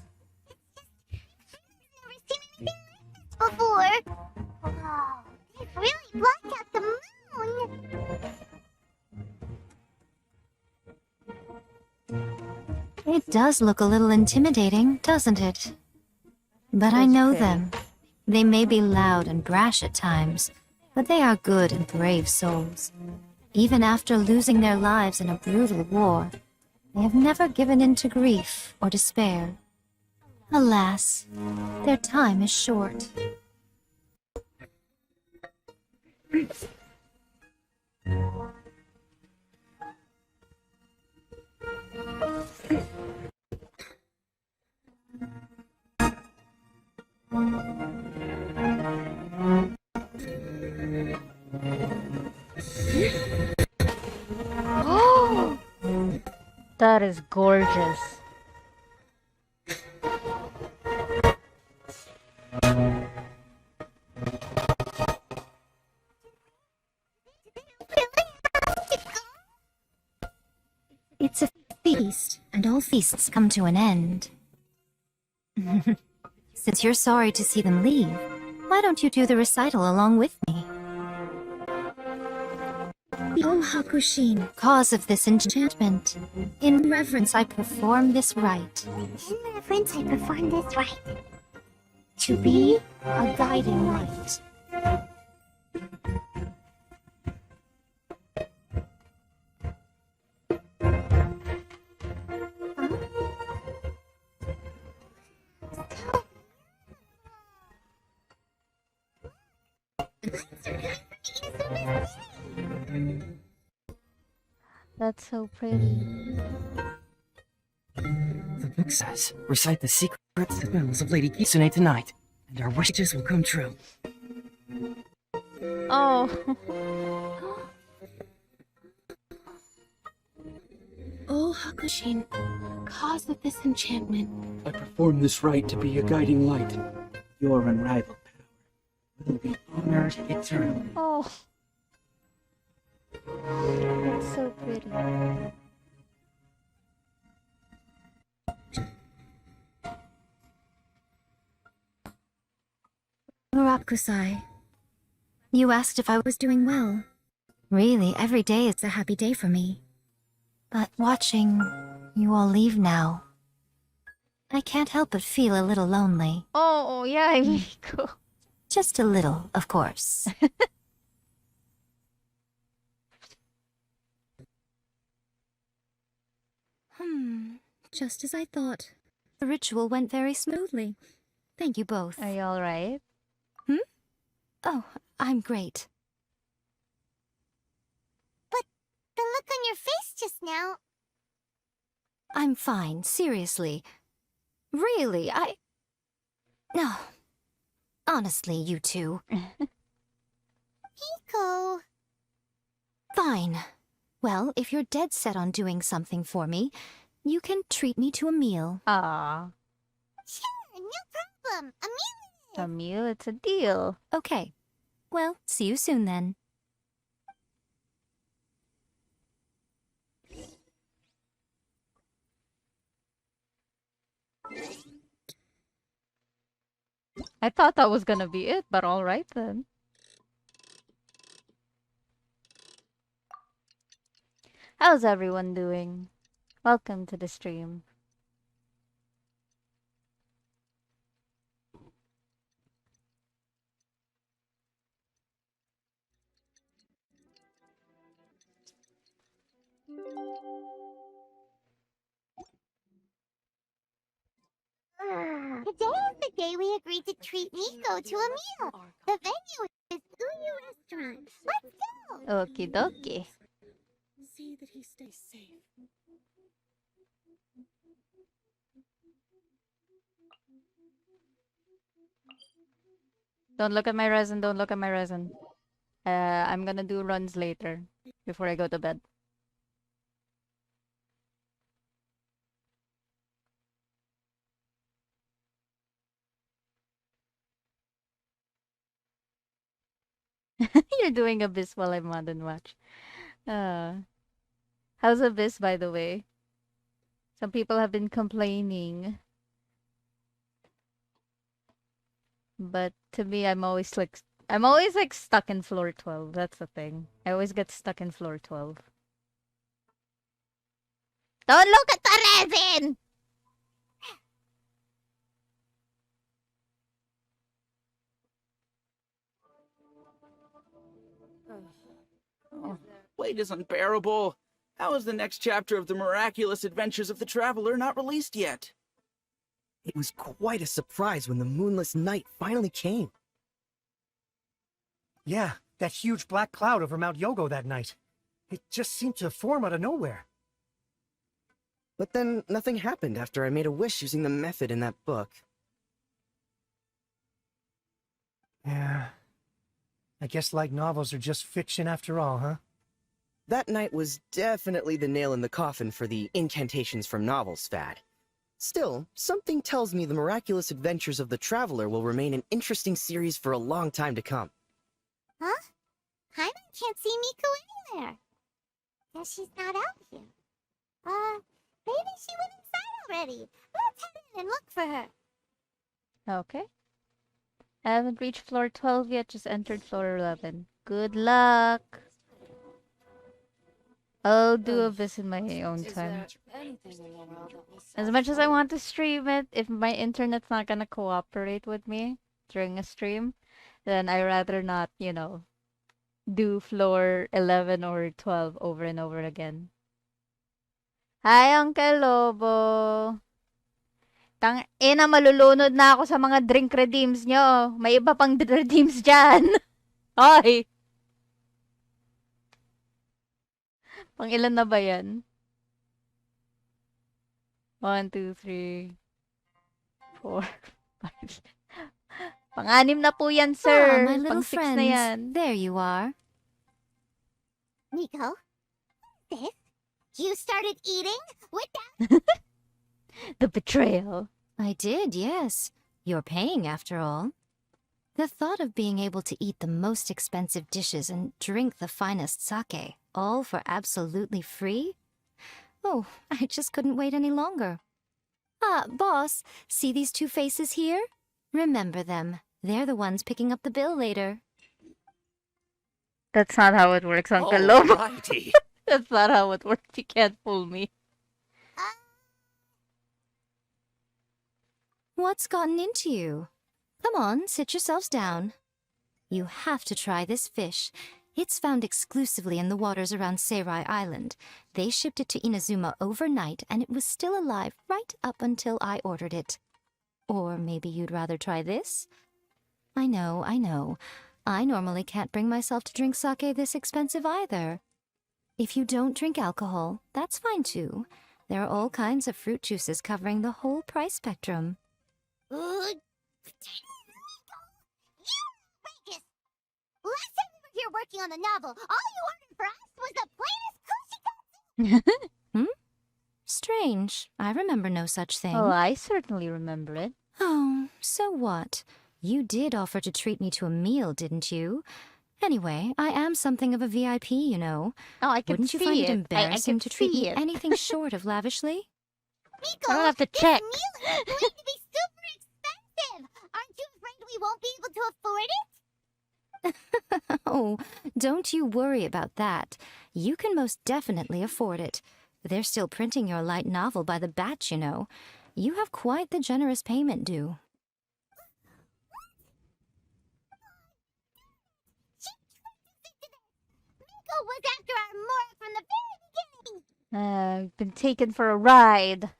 Never seen anything like this before. Wow, they've really blocked out the moon. It does look a little intimidating, doesn't it? But I know them. They may be loud and brash at times, but they are good and brave souls. Even after losing their lives in a brutal war, they have never given in to grief or despair. Alas, their time is short. Oh, that is gorgeous. It's a feast, and all feasts come to an end. Since you're sorry to see them leave, Why don't you do the recital along with me? O Hakushin, cause of this enchantment, in reverence I perform this rite. In reverence, I perform this rite. To be a guiding light. That's so pretty. The book says, recite the secret spells of Lady Kitsune tonight, and our wishes will come true. Oh. O Hakushin, cause of this enchantment. I perform this rite to be a guiding light. Your unrivaled power will be honored eternally. Oh. That's so pretty. Murakusai, you asked if I was doing well. Really, every day is a happy day for me. But watching you all leave now, I can't help but feel a little lonely. Oh, yeah, Miko. Just a little, of course. Just as I thought. The ritual went very smoothly. Thank you both. Are you alright? Oh, I'm great. But the look on your face just now. I'm fine, seriously. Really, No. Honestly, you two. Miko. Fine. Well, if you're dead set on doing something for me, you can treat me to a meal. Ah. Sure, no problem. A meal it is. A meal, it's a deal. Okay. Well, see you soon then. I thought that was gonna be it, but alright then. How's everyone doing? Welcome to the stream. Today is the day we agreed to treat Miko to a meal. The venue is Uyu Restaurant. Let's go! Okie dokie. See that he stays safe. Don't look at my resin, don't look at my resin. I'm gonna do runs later, before I go to bed. You're doing Abyss while I'm on and watch. How's Abyss, by the way? Some people have been complaining. But to me, I'm always like stuck in floor 12. That's the thing. I always get stuck in floor 12. Don't look at the resin! Oh, wait is unbearable. How is the next chapter of the miraculous adventures of the traveler not released yet? It was quite a surprise when the moonless night finally came. Yeah, that huge black cloud over Mount Yogo that night. It just seemed to form out of nowhere. But then nothing happened after I made a wish using the method in that book. Yeah. I guess light novels are just fiction after all, huh? That night was definitely the nail in the coffin for the incantations from novels fad. Still, something tells me the miraculous adventures of the traveler will remain an interesting series for a long time to come. Huh? Hyman can't see Miko anywhere. Guess she's not out here. Maybe she went inside already. Let's head in and look for her. Okay. I haven't reached floor 12 yet, just entered floor 11. Good luck! I'll do a visit in my own time. As much as I want to stream it, if my internet's not gonna cooperate with me during a stream, then I rather not, you know, do floor 11 or 12 over and over again. Hi, Uncle Lobo! Ina, malulunod na ako sa mga drink redeems nyo. May iba pang redeems dyan. Hoy! Pang ilan na ba yan? 1, 2, 3, 4, 5. Pang-anim na po yan, sir. My little Pang-6 na yan. friends, there you are. Nico? This? You started eating? Without... The betrayal. I did, yes. You're paying after all. The thought of being able to eat the most expensive dishes and drink the finest sake, all for absolutely free? Oh, I just couldn't wait any longer. Ah, boss, see these two faces here? Remember them. They're the ones picking up the bill later. That's not how it works, Uncle Lobo. Alrighty. That's not how it works. You can't fool me. What's gotten into you? Come on, sit yourselves down. You have to try this fish. It's found exclusively in the waters around Seirai Island. They shipped it to Inazuma overnight, and it was still alive right up until I ordered it. Or maybe you'd rather try this? I know, I know. I normally can't bring myself to drink sake this expensive either. If you don't drink alcohol, that's fine too. There are all kinds of fruit juices covering the whole price spectrum. You outrageous! Last time we were here working on the novel, all you ordered for us was the plainest kushikatsu! Strange. I remember no such thing. Oh, I certainly remember it. Oh, so what? You did offer to treat me to a meal, didn't you? Anyway, I am something of a VIP, you know. Oh, I can Wouldn't you see find it. it embarrassing to treat me it. anything short of lavishly? Nico, I don't have to this check. meal is going to be super expensive! Aren't you afraid we won't be able to afford it? Oh, don't you worry about that. You can most definitely afford it. They're still printing your light novel by the batch, you know. You have quite the generous payment due. Nico was after our Mora from the very beginning! I've been taken for a ride.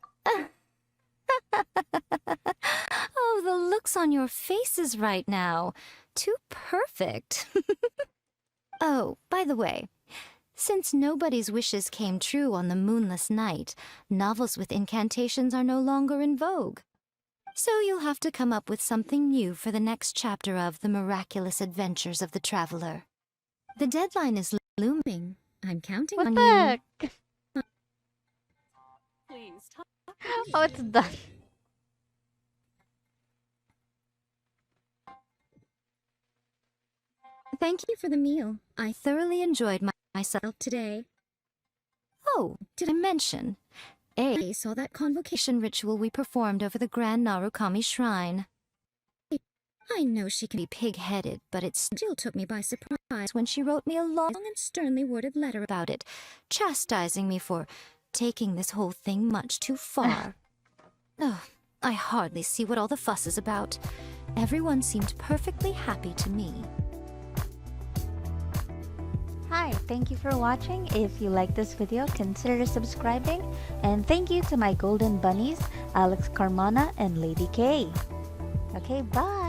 Oh, the looks on your faces right now. Too perfect. Oh, by the way, since nobody's wishes came true on the moonless night, novels with incantations are no longer in vogue. So you'll have to come up with something new for the next chapter of The Miraculous Adventures of the Traveler. The deadline is looming. I'm counting What on the you. heck? Oh, it's done. Thank you for the meal. I thoroughly enjoyed myself today. Oh, did I mention? A saw that convocation ritual we performed over the Grand Narukami Shrine. I know she can be pig-headed, but it still took me by surprise when she wrote me a long and sternly worded letter about it, chastising me for taking this whole thing much too far. Oh, I hardly see what all the fuss is about. Everyone seemed perfectly happy to me. Hi, thank you for watching. If you like this video, consider subscribing. And thank you to my golden bunnies, Alex Carmona and Lady K. Okay, bye!